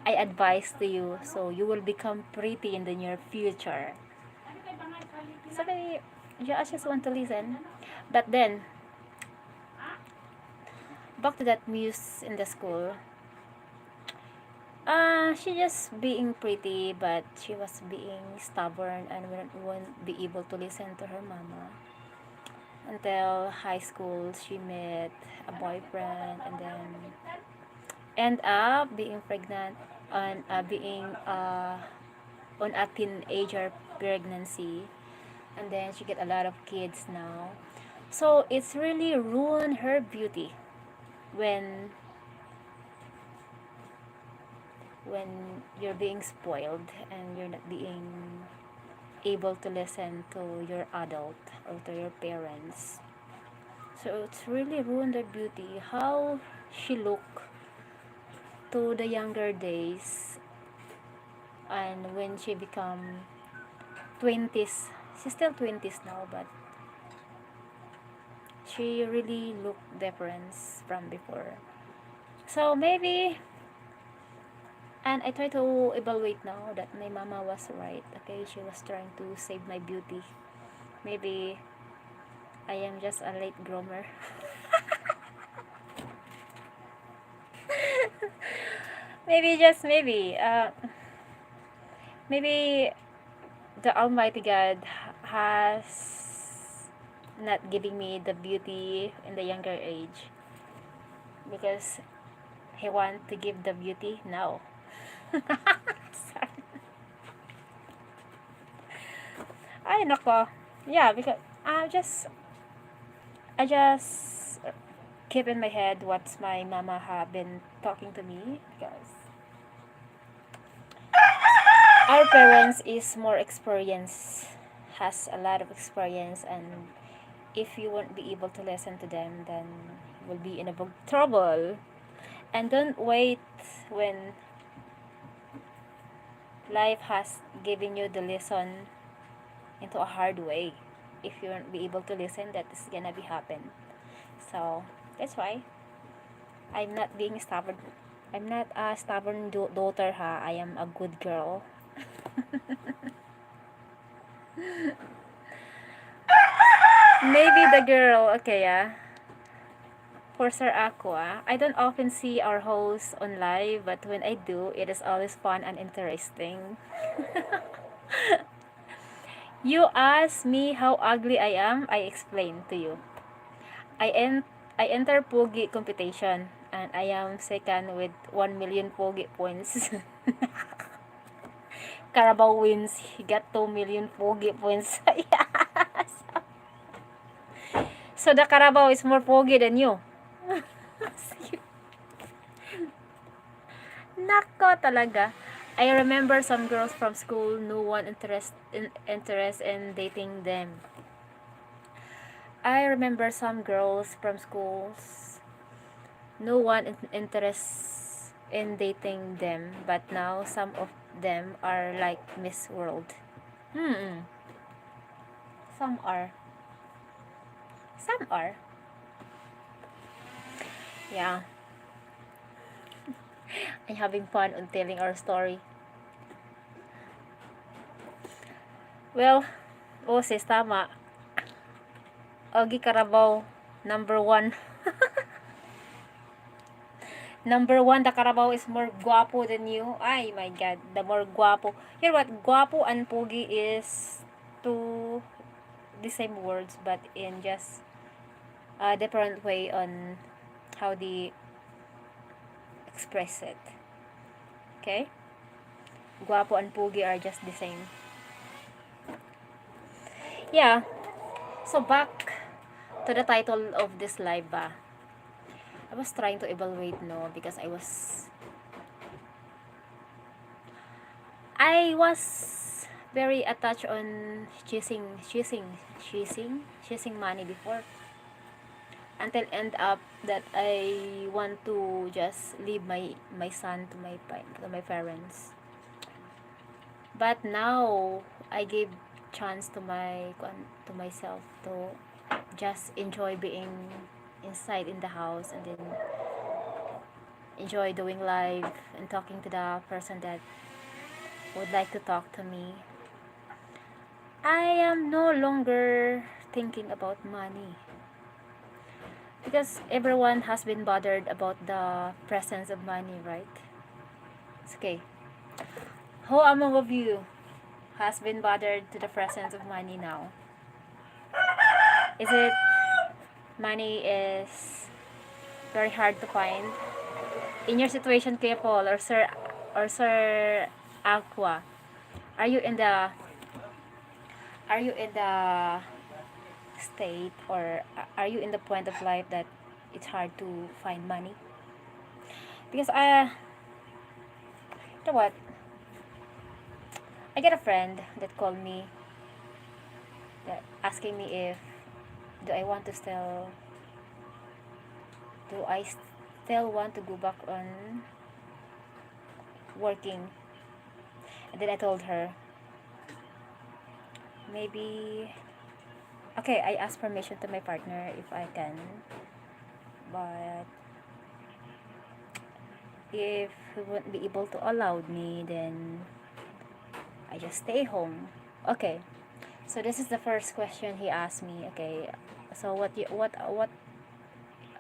Speaker 1: I advise to you, so you will become pretty in the near future. So maybe you just want to listen. But then back to that muse in the school. She just being pretty, but she was being stubborn and won't be able to listen to her mama. Until high school, she met a boyfriend and then end up being pregnant and being on a teenager pregnancy, and then she get a lot of kids now. So it's really ruined her beauty when you're being spoiled and you're not being able to listen to your adult or to your parents. So it's really ruined her beauty. How she look to the younger days, and when she become 20s, she's still 20s now, but she really look different from before. So maybe, and I try to evaluate now that my mama was right. Okay, she was trying to save my beauty. Maybe I am just a late groomer. Maybe, just maybe, maybe the Almighty God has not giving me the beauty in the younger age, because He want to give the beauty now. Sorry. Ay, nako. Yeah, because I just keep in my head what's my mama have been talking to me, because our parents is more experienced, has a lot of experience, and if you won't be able to listen to them, then you will be in a big trouble. And don't wait when life has given you the lesson into a hard way. If you won't be able to listen, that is gonna be happen. So that's why I'm not being stubborn. I'm not a stubborn daughter, ha. I am a good girl. Maybe the girl, okay, yeah. For Sir Aqua, I don't often see our host on live, but when I do, it is always fun and interesting. You ask me how ugly I am, I explain to you. I enter Pogi competition, and I am second with 1 million Pogi points. Carabao wins, he got 2 million Pogi points. Yes. So the Carabao is more Pogi than you. Nako talaga. I remember some girls from school, no one interest in dating them. I remember some girls from schools, no one interest in dating them, but now some of them are like Miss World. Hmm. Some are. Some are. Yeah. I'm having fun on telling our story. Well, oh sis, tama. Ogie Carabao, number one. Number one, the Carabao is more guapo than you. Ay, my God, the more guapo. You know what? Guapo and pogi is two the same words, but in just a different way on how they express it. Okay? Guapo and pogi are just the same. Yeah. So back to the title of this live ba. I was trying to evaluate no because I was very attached on chasing money before, until end up that I want to just leave my son to my parents. But now I gave chance to myself to just enjoy being inside in the house, and then enjoy doing live and talking to the person that would like to talk to me. I am no longer thinking about money because everyone has been bothered about the presence of money, right? It's okay. Who among of you has been bothered to the presence of money now? Is it money is very hard to find? In your situation, Kuya Paul or Sir Aqua, are you in the are you in the state, or are you in the point of life that it's hard to find money? Because you know what, I get a friend that called me that asking me if do I want to still do I still want to go back on working. And then I told her maybe okay, I asked permission to my partner if I can, but if he won't be able to allow me, then I just stay home. Okay. So this is the first question he asked me. Okay. So what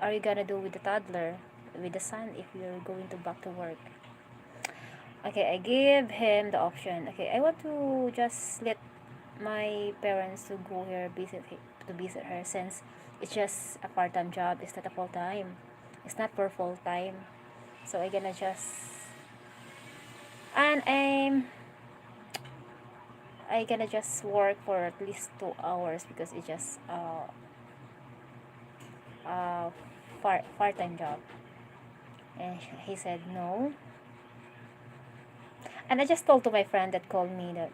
Speaker 1: are you gonna do with the toddler, with the son, if you're going to back to work? Okay, I give him the option. Okay, I want to just let my parents to go here to visit her, since it's just a part-time job. It's not a full-time. It's not for full-time. So I gonna just and I gonna just work for at least 2 hours because it's just a part-time job. And he said no. And I just told to my friend that called me that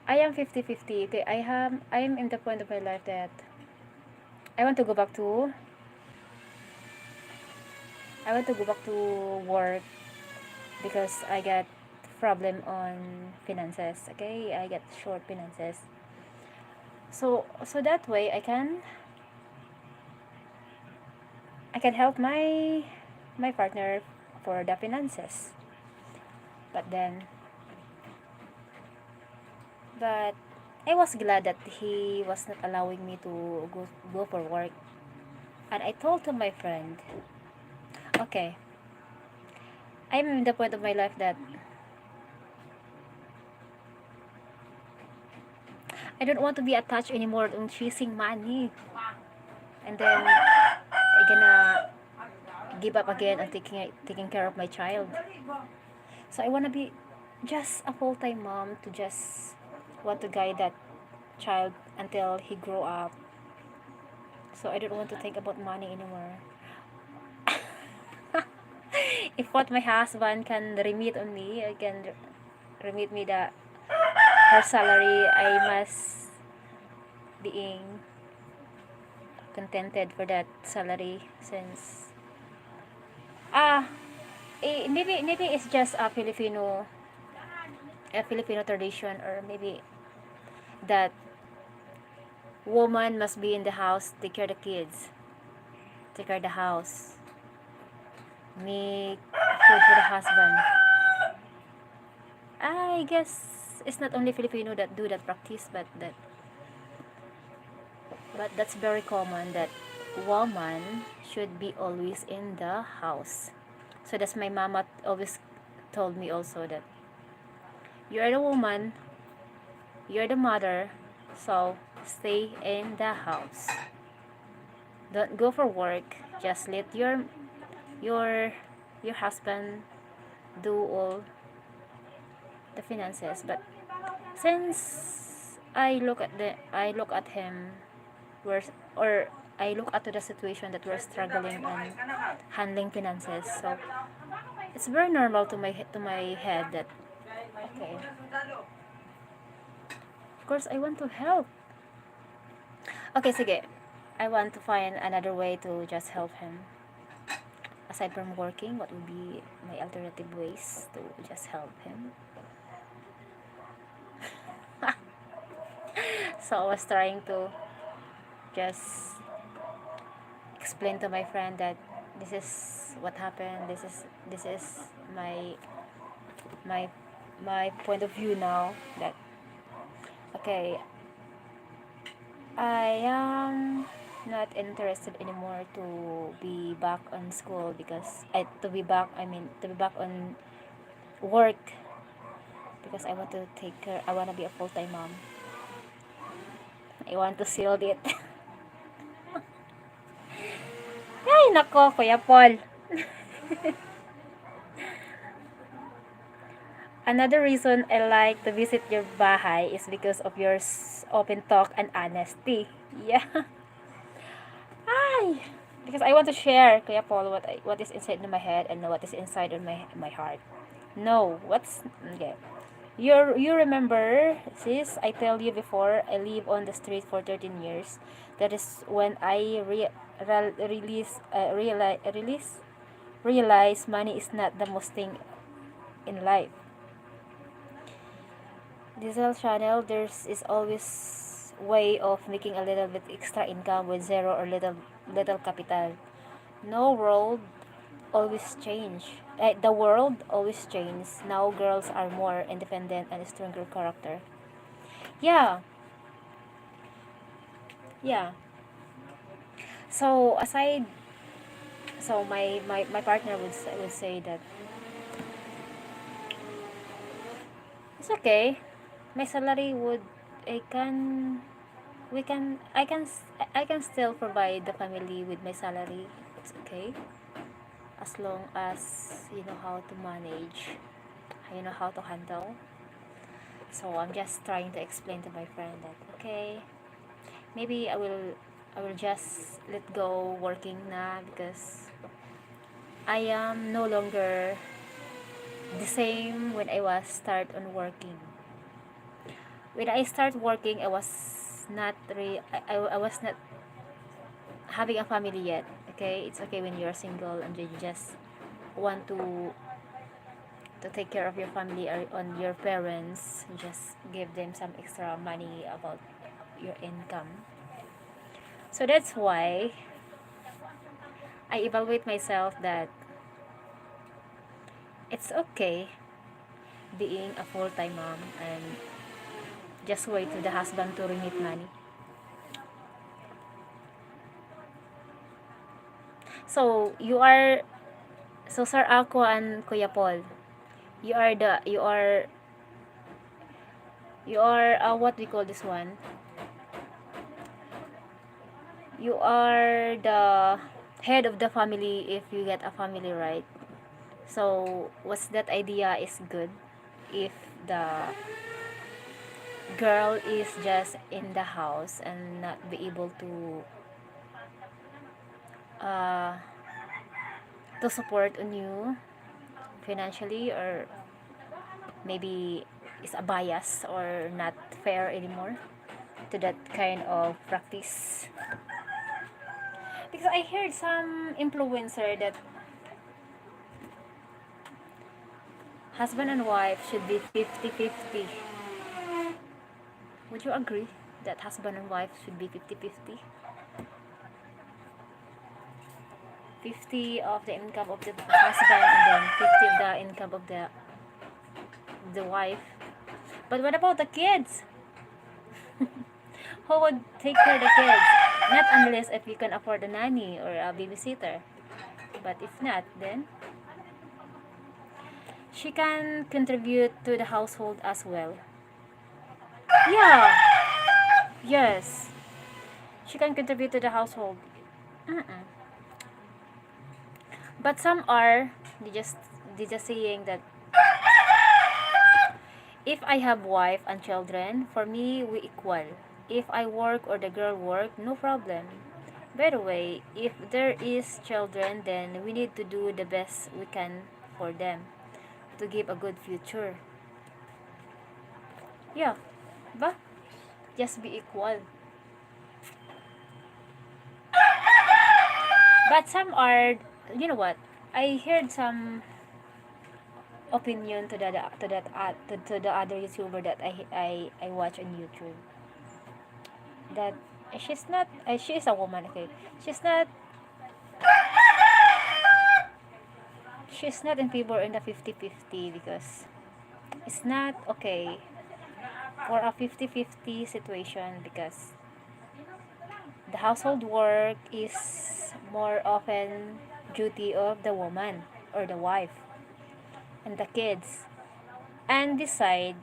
Speaker 1: I am 50-50. Okay, I am in the point of my life that I want to go back to I want to go back to work because I got problem on finances. Okay, I get short finances. So that way I can help my partner for the finances. But then but I was glad that he was not allowing me to go for work. And I told to my friend, okay, I'm in the point of my life that I don't want to be attached anymore on chasing money. And then I gonna give up again on taking care of my child. So I wanna be just a full time mom to just want to guide that child until he grow up. So I don't want to think about money anymore. If what my husband can remit on me, I can remit me the her salary, I must being contented for that salary since ah maybe it's just a Filipino tradition, or maybe that woman must be in the house, take care of the kids, take care of the house, make food for the husband. I guess it's not only Filipino that do that practice, but that's very common that woman should be always in the house. So that's my mama always told me also that you are the woman, you are the mother, so stay in the house. Don't go for work. Just let your your husband do all the finances. But since I look at him, we're or I look at the situation that we're struggling on handling finances. So it's very normal to my head that okay, of course I want to help. Okay, sige. I want to find another way to just help him. Aside from working, what would be my alternative ways to just help him? So I was trying to just explain to my friend that this is what happened. This is my my my point of view now. That okay, I am not interested anymore to be back on school because to be back on work because I want to take care. I want to be a full-time mom. I want to seal it. Ay, nako, Kuya Paul. Another reason I like to visit your bahay is because of your open talk and honesty. Yeah. Ay, because I want to share, Kuya Paul, what is inside in my head and what is inside of my heart. No, what's okay. You remember, sis? I tell you before, I live on the street for 13 years. That is when I realize money is not the most thing in life. Diesel channel, there's is always way of making a little bit extra income with zero or little capital. No world always change. The world always changes. Now girls are more independent and stronger character. Yeah, yeah. So aside, so my partner would say that it's okay. My salary would I can we can I can still provide the family with my salary. It's okay as long as you know how to manage, you know how to handle. So I'm just trying to explain to my friend that okay, maybe I will just let go working na because I am no longer the same when I was start on working. When I start working, I was not I was not having a family yet. Okay, it's okay when you're single and you just want to take care of your family or on your parents. Just give them some extra money about your income. So that's why I evaluate myself that it's okay being a full-time mom and just wait to the husband to remit money. So you are so Sir Aqua and Kuya Paul, you are what we call this one? You are the head of the family if you get a family, right? So what's that idea is good if the girl is just in the house and not be able uh, to support on you. financially, or maybe is a bias or not fair anymore to that kind of practice. Because I heard some influencer that husband and wife should be 50-50. Would you agree that husband and wife should be 50-50? 50 of the income of the husband and then 50 of the income of the wife. But what about the kids? Who would take care of the kids? Not unless if you can afford a nanny or a babysitter. But if not, then she can contribute to the household as well. Yeah, yes. She can contribute to the household. Mm-mm. But some are they just saying that if I have wife and children, for me we equal. If I work or the girl work, no problem. By the way, if there is children, then we need to do the best we can for them to give a good future. Yeah, but just be equal. But some are, you know what? I heard some opinion to to the other YouTuber that I watch on YouTube, that she's not she is a woman, okay, she's not in favor in the 50-50 because it's not okay for a 50-50 situation, because the household work is more often duty of the woman or the wife and the kids, and decide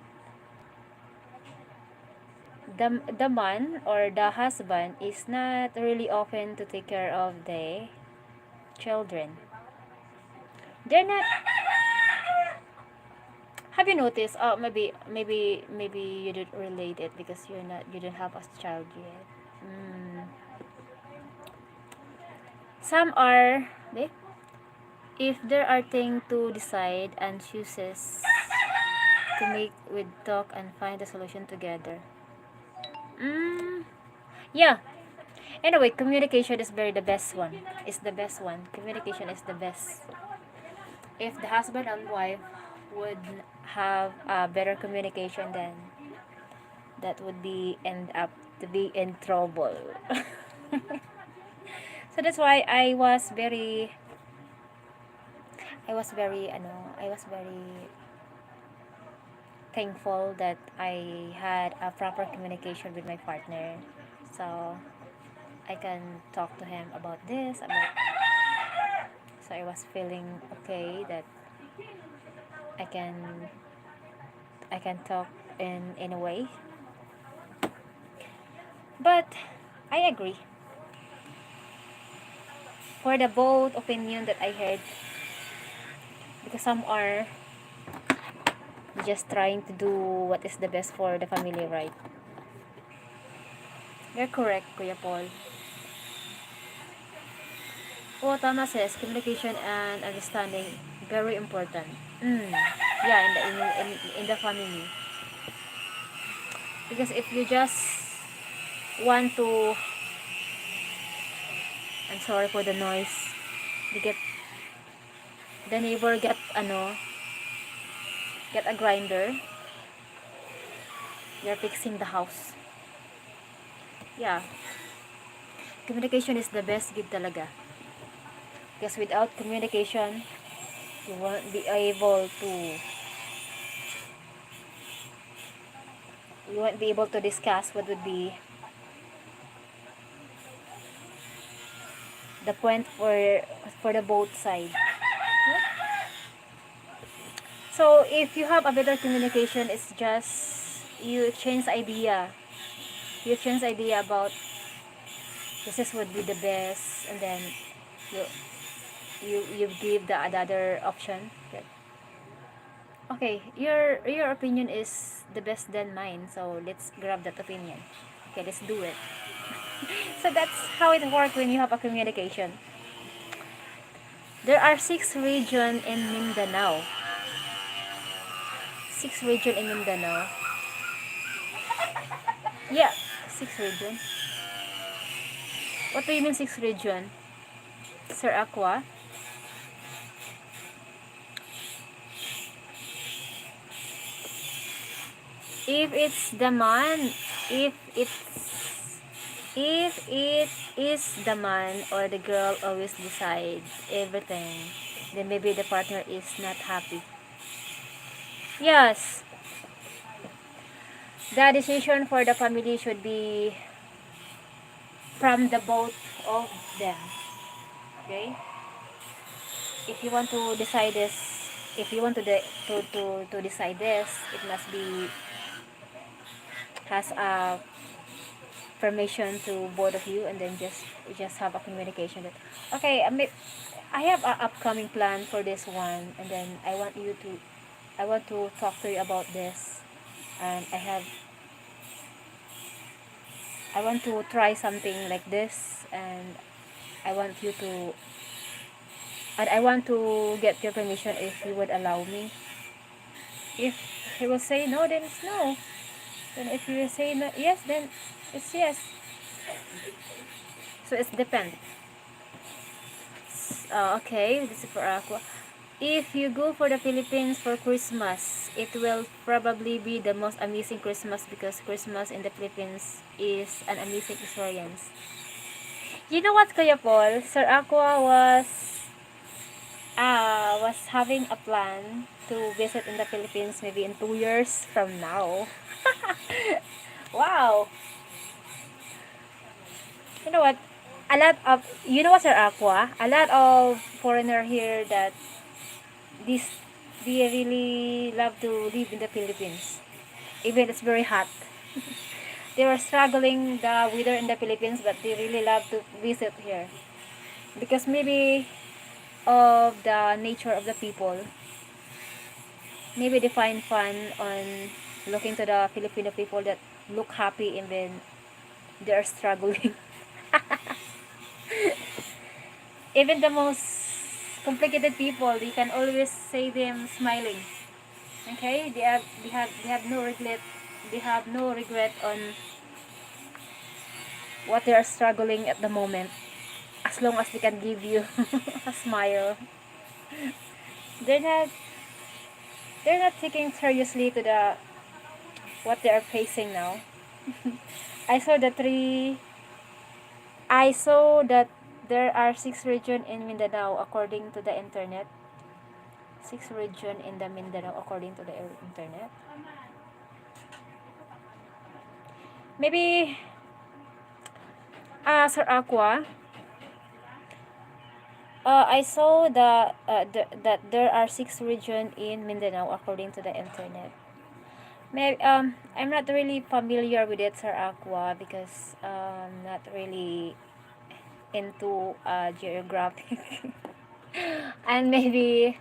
Speaker 1: the man or the husband is not really often to take care of the children. They're not. Have you noticed? Maybe you don't relate it because you don't have a child yet. Mm. Some are they, if there are things to decide and chooses to make with talk and find a solution together. Mm. Yeah. Anyway, communication is very the best one. Is the best one. Communication is the best. If the husband and wife would have a better communication, then that would be end up to be in trouble. So that's why I was very thankful that I had a proper communication with my partner. So I can talk to him about this, about, so I was feeling okay that I can I can talk in a way. But I agree for the both opinion that I heard, because some are just trying to do what is the best for the family, right? You're correct, Kuya Paul. Oh, tama, sis. Communication and understanding, very important. Mm. Yeah, in the family. Because if you just want to, I'm sorry for the noise. You get the neighbor get a grinder. You're fixing the house. Yeah, communication is the best gift talaga. Because without communication, you won't be able to discuss what would be the point for the both sides. So if you have a better communication, it's just you change idea. You change idea about this is would be the best, and then you you give the other option. Okay, your opinion is the best than mine, so let's grab that opinion. Okay, let's do it. So that's how it works when you have a communication. There are 6 regions in Mindanao. 6 regions in Mindanao. Yeah, 6 regions. What do you mean 6 regions, Sir Aqua? If it's the man, if it is the man or the girl always decides everything, then maybe the partner is not happy. Yes, the decision for the family should be from the both of them. Okay? If you want to decide this, if you want to decide this, it must be has a permission to both of you, and then just have a communication that okay, I have a upcoming plan for this one, and then I want to talk to you about this, and I want to try something like this, and I want you to and I want to get your permission if you would allow me. If he will say no, then it's no. Then if you will say no, yes, then it's yes. So it's depend. Okay, this is for Aqua. If you go for the Philippines for Christmas, it will probably be the most amazing Christmas because Christmas in the Philippines is an amazing experience. You know what, Kuya Paul? Sir Aqua was having a plan to visit in the Philippines maybe in 2 years from now. Wow. You know what? A lot of you know what, Sir Aqua? A lot of foreigner here that this they really love to live in the Philippines. Even it's very hot. They were struggling the weather in the Philippines, but they really love to visit here because maybe of the nature of the people. Maybe they find fun on looking to the Filipino people that look happy and then they are struggling. Even the most complicated people, you can always say them smiling. Okay, they have no regret. They have no regret on what they are struggling at the moment, as long as they can give you a smile. They're not they're not taking seriously to the what they are facing now. I saw the three. I saw that there are 6 regions in Mindanao according to the internet. 6 regions in the Mindanao according to the internet. Maybe Sir Aqua, I saw that there are 6 regions in Mindanao according to the internet. Maybe I'm not really familiar with it, Sir Aqua, because not really into geographic. And maybe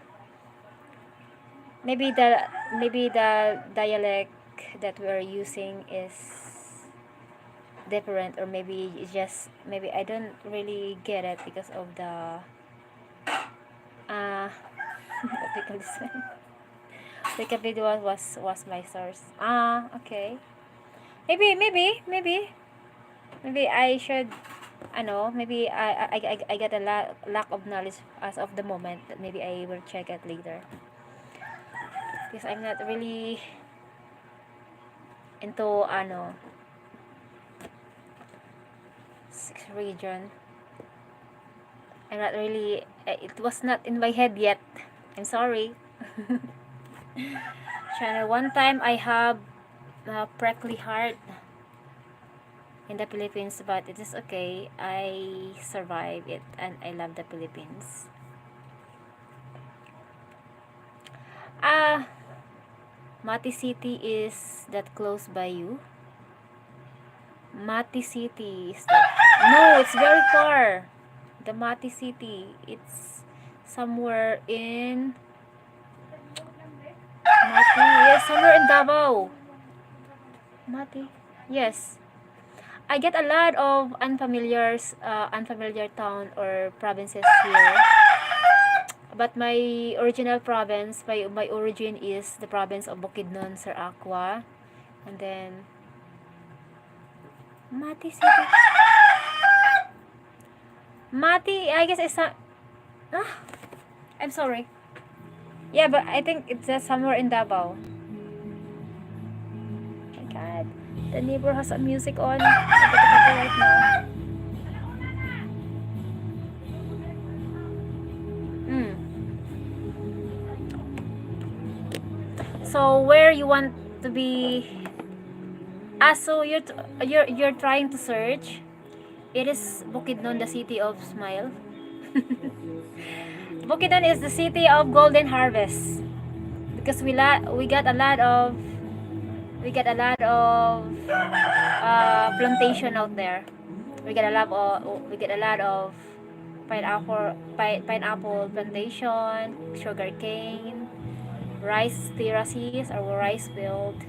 Speaker 1: the dialect that we are using is different, or maybe it's just maybe I don't really get it because of the what we call this one. Wikipedia was my source. Okay. Maybe I should, I know, maybe I get a lack of knowledge as of the moment, that maybe I will check it later, because I'm not really into 6 region. I'm not really, it was not in my head yet. I'm sorry. Channel, one time I have prickly heart in the Philippines, but it is okay. I survived it and I love the Philippines. Mati City is that close by you? Mati City is that... No, it's very far. The Mati City, it's somewhere in Mati. Yes, somewhere in Davao. Mati. Yes. I get a lot of unfamiliar town or provinces here. But my original province, my origin is the province of Bukidnon, Sir Aqua. And then Mati City. Mati, I guess it's not. I'm sorry. Yeah, but I think it's somewhere in Davao. My God, the neighbor has a music on. I got the copyright now. So where you want to be? So you're trying to search. It is Bukidnon, the city of smile. Bukidnon is the city of golden harvest because we got a lot of plantation out there. We get a lot of pineapple plantation, sugar cane, rice terraces or rice field.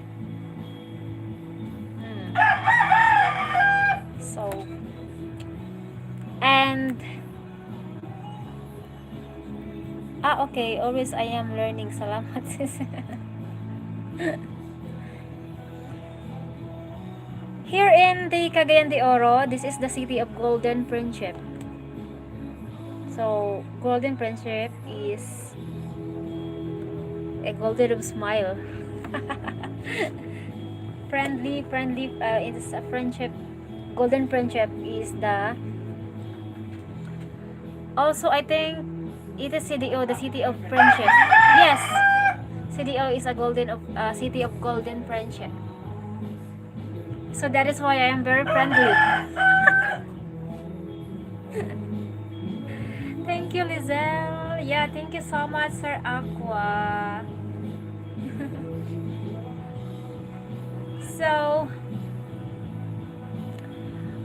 Speaker 1: So, and okay, always I am learning. Salamat sis. Here in the Cagayan de Oro, this is the city of Golden Friendship. So, Golden Friendship is a golden smile. friendly, it's a friendship. Golden Friendship is the, also I think it is CDO, the city of friendship. Yes, CDO is a city of golden friendship. So that is why I am very friendly. Thank you, Lizelle. Yeah, thank you so much, Sir Aqua. So,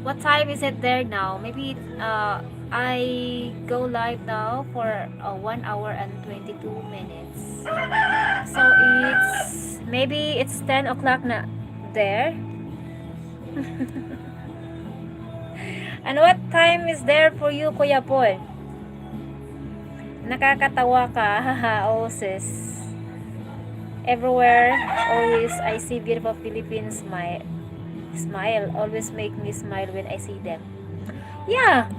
Speaker 1: what time is it there now? Maybe I go live now for 1 hour and 22 minutes. So it's 10 o'clock na there. And what time is there for you, Kuya Paul? Nakakatawa ka, haha, oh sis. Everywhere, always I see beautiful Philippines smile. Always make me smile when I see them. Yeah.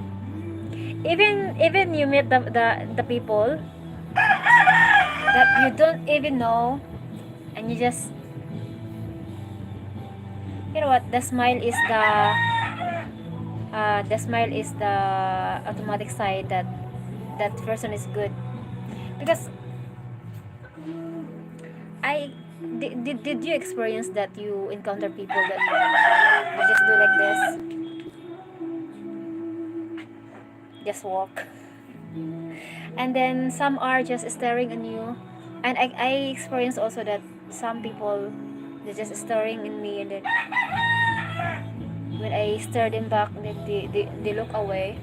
Speaker 1: Even you meet the people that you don't even know, and you just, you know what, the smile is the automatic sign that that person is good. Because did you experience that you encounter people that just do like this, just walk, and then some are just staring on you, and I experienced also that some people, they're just staring in me, and then when I stare them back, they look away.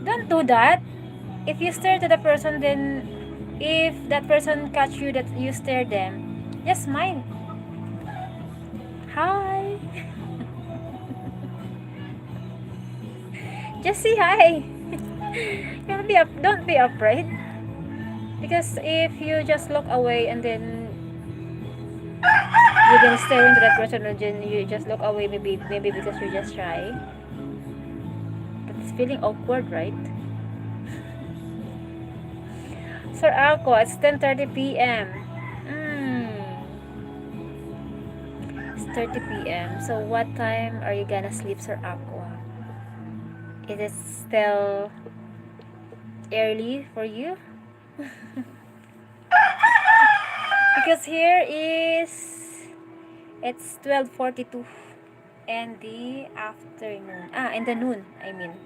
Speaker 1: Don't do that. If you stare to the person, then if that person catch you that you stare them, just smile. Hi. Just say hi. Don't be afraid. Because if you just look away and then you've been staring to that person and then you just look away, maybe because you're just shy. But it's feeling awkward, right? Sir Alco, it's 10:30 p.m. It's 30 p.m. So what time are you gonna sleep, Sir Aqua? It is still early for you? Because here it's 12:42 in the afternoon. In the noon, I mean.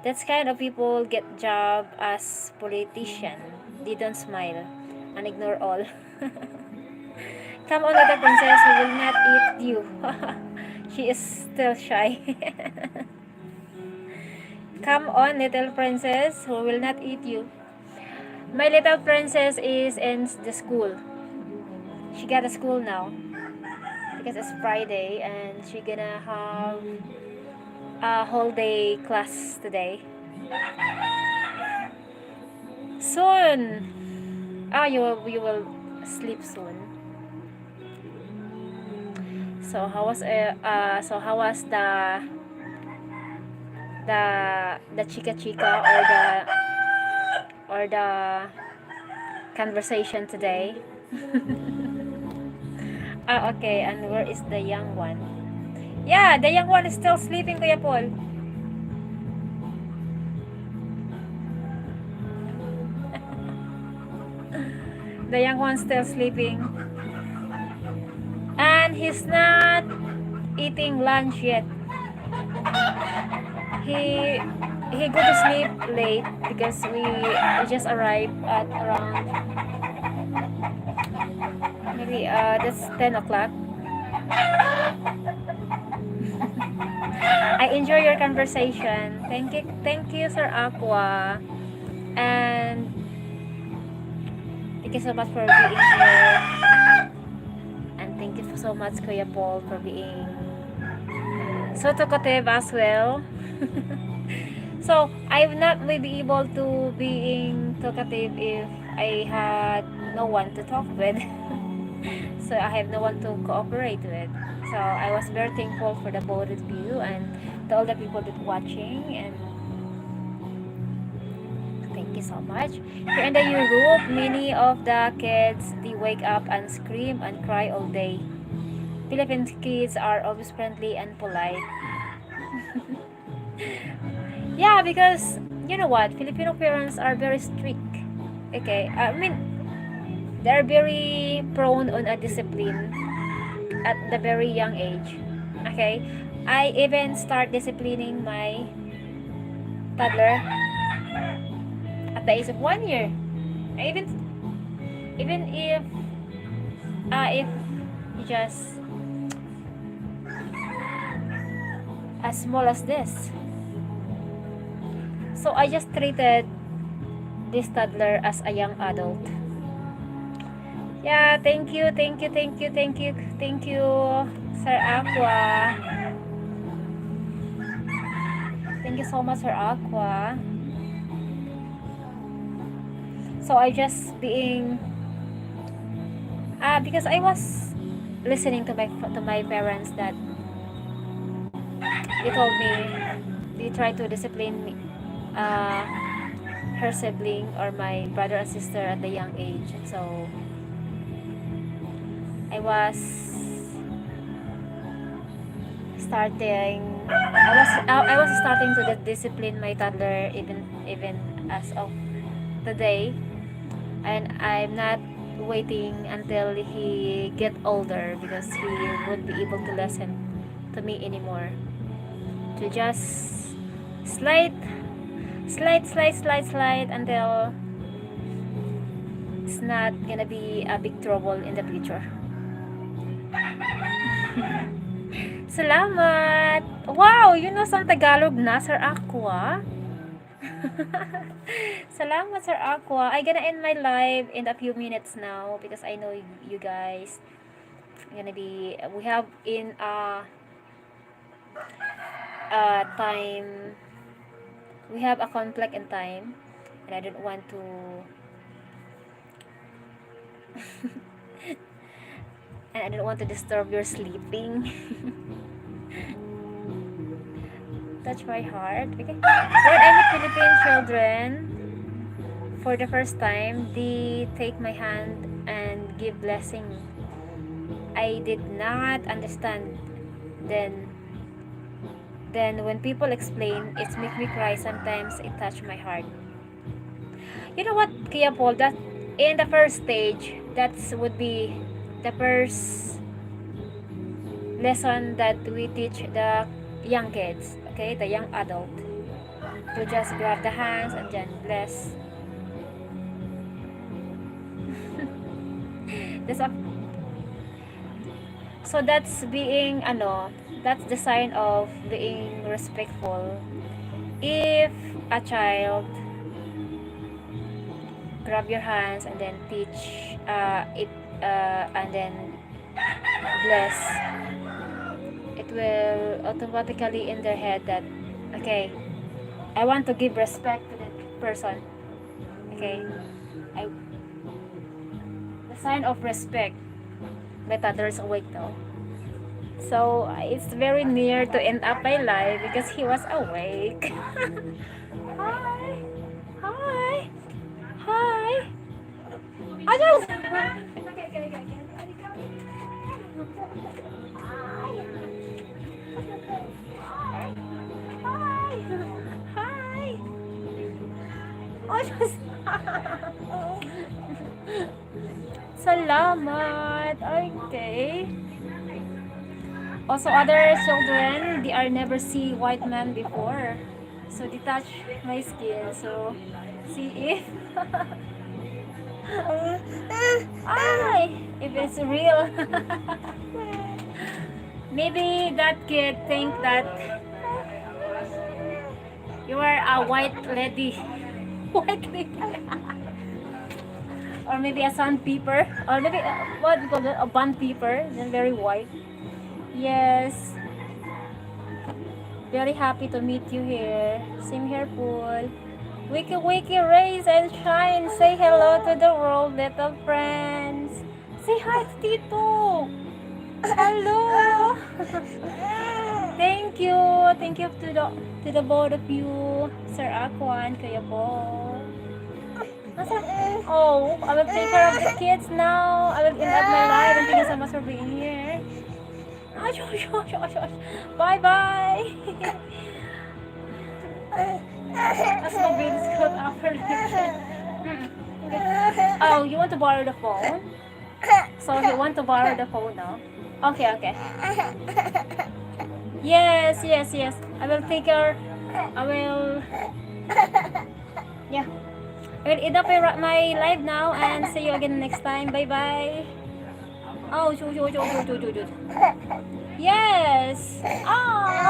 Speaker 1: That's kind of people get job as politician. They don't smile and ignore all. Come on, little princess, we will not eat you. She is still shy. Come on, little princess, we will not eat you. My little princess is in the school. She got a school now because it's Friday and she gonna have a whole day class today. Soon. You will sleep soon. So how was the chica chica or the conversation today? Okay, and where is the young one? Yeah, the young one is still sleeping, Kuya Paul. The young one's still sleeping. And he's not eating lunch yet. He go to sleep late because we just arrived at around maybe that's 10 o'clock. I enjoy your conversation. Thank you, Sir Aqua, and thank you so much for being here. And thank you so much, Kuya Paul, for being so talkative as well. So I would not be able to being talkative if I had no one to talk with. So I have no one to cooperate with. So I was very thankful for the both of you and to all the people that watching, and thank you so much. Here in the Europe, many of the kids they wake up and scream and cry all day. Philippine kids are always friendly and polite. Yeah, because you know what, Filipino parents are very strict. Okay, I mean they're very prone on a discipline at the very young age. Okay, I even start disciplining my toddler at the age of 1 year. I even if just as small as this. So I just treated this toddler as a young adult. Yeah, thank you, Sir Aqua. Thank you so much, Sir Aqua. So I just being because I was listening to my parents that they told me they try to discipline me, her sibling or my brother and sister at the young age. So I was starting to discipline my toddler even as of today, and I'm not waiting until he get older because he won't be able to listen to me anymore. To just slide until it's not gonna be a big trouble in the future. Salamat! Wow! You know some Tagalog na, Sir Aqua? Salamat, Sir Aqua. I'm gonna end my live in a few minutes now because I know you guys gonna be, we have in time, we have a conflict in time, and I don't want to and I don't want to disturb your sleeping. Touch my heart. Okay. When I meet Philippine children for the first time, they take my hand and give blessing. I did not understand then when people explain, it make me cry. Sometimes it touch my heart. You know what, Kuya Paul, that in the first stage, that would be the first lesson that we teach the young kids, okay, the young adult, to just grab the hands and then bless. So that's being that's the sign of being respectful. If a child grab your hands and then teach it and then bless, it will automatically in their head that, okay, I want to give respect to that person. Okay. I the sign of respect. My toddler's awake now. So it's very near to end up my life because he was awake. Hi. Hi. Hi. Ajos. Hi. Hi. Ajos. Salamat. Okay. Also, other children, they are never see white man before. So they touch my skin. So see if if it's real. Maybe that kid think that you are a white lady. White lady. Or maybe a sandpaper. Or maybe what do you call it? A bond paper. Then very white. Yes. Very happy to meet you here. Same here, Pool. Wiki wiki, raise and shine. Say hello to the world, little friends. Say hi to Tito. Hello. Thank you. Thank you to the both of you, Sir Aquan, Kuya Bo. Oh, I will take care of the kids now. I will end up my life. And thank you so much for being here. Bye bye. That's my baby's coat after Oh, you want to borrow the phone? So you want to borrow the phone now? Okay, okay. Yes, yes, yes. I will take care. I will. Yeah. I will end up my live now and see you again next time. Bye bye. Oh, yes. Oh.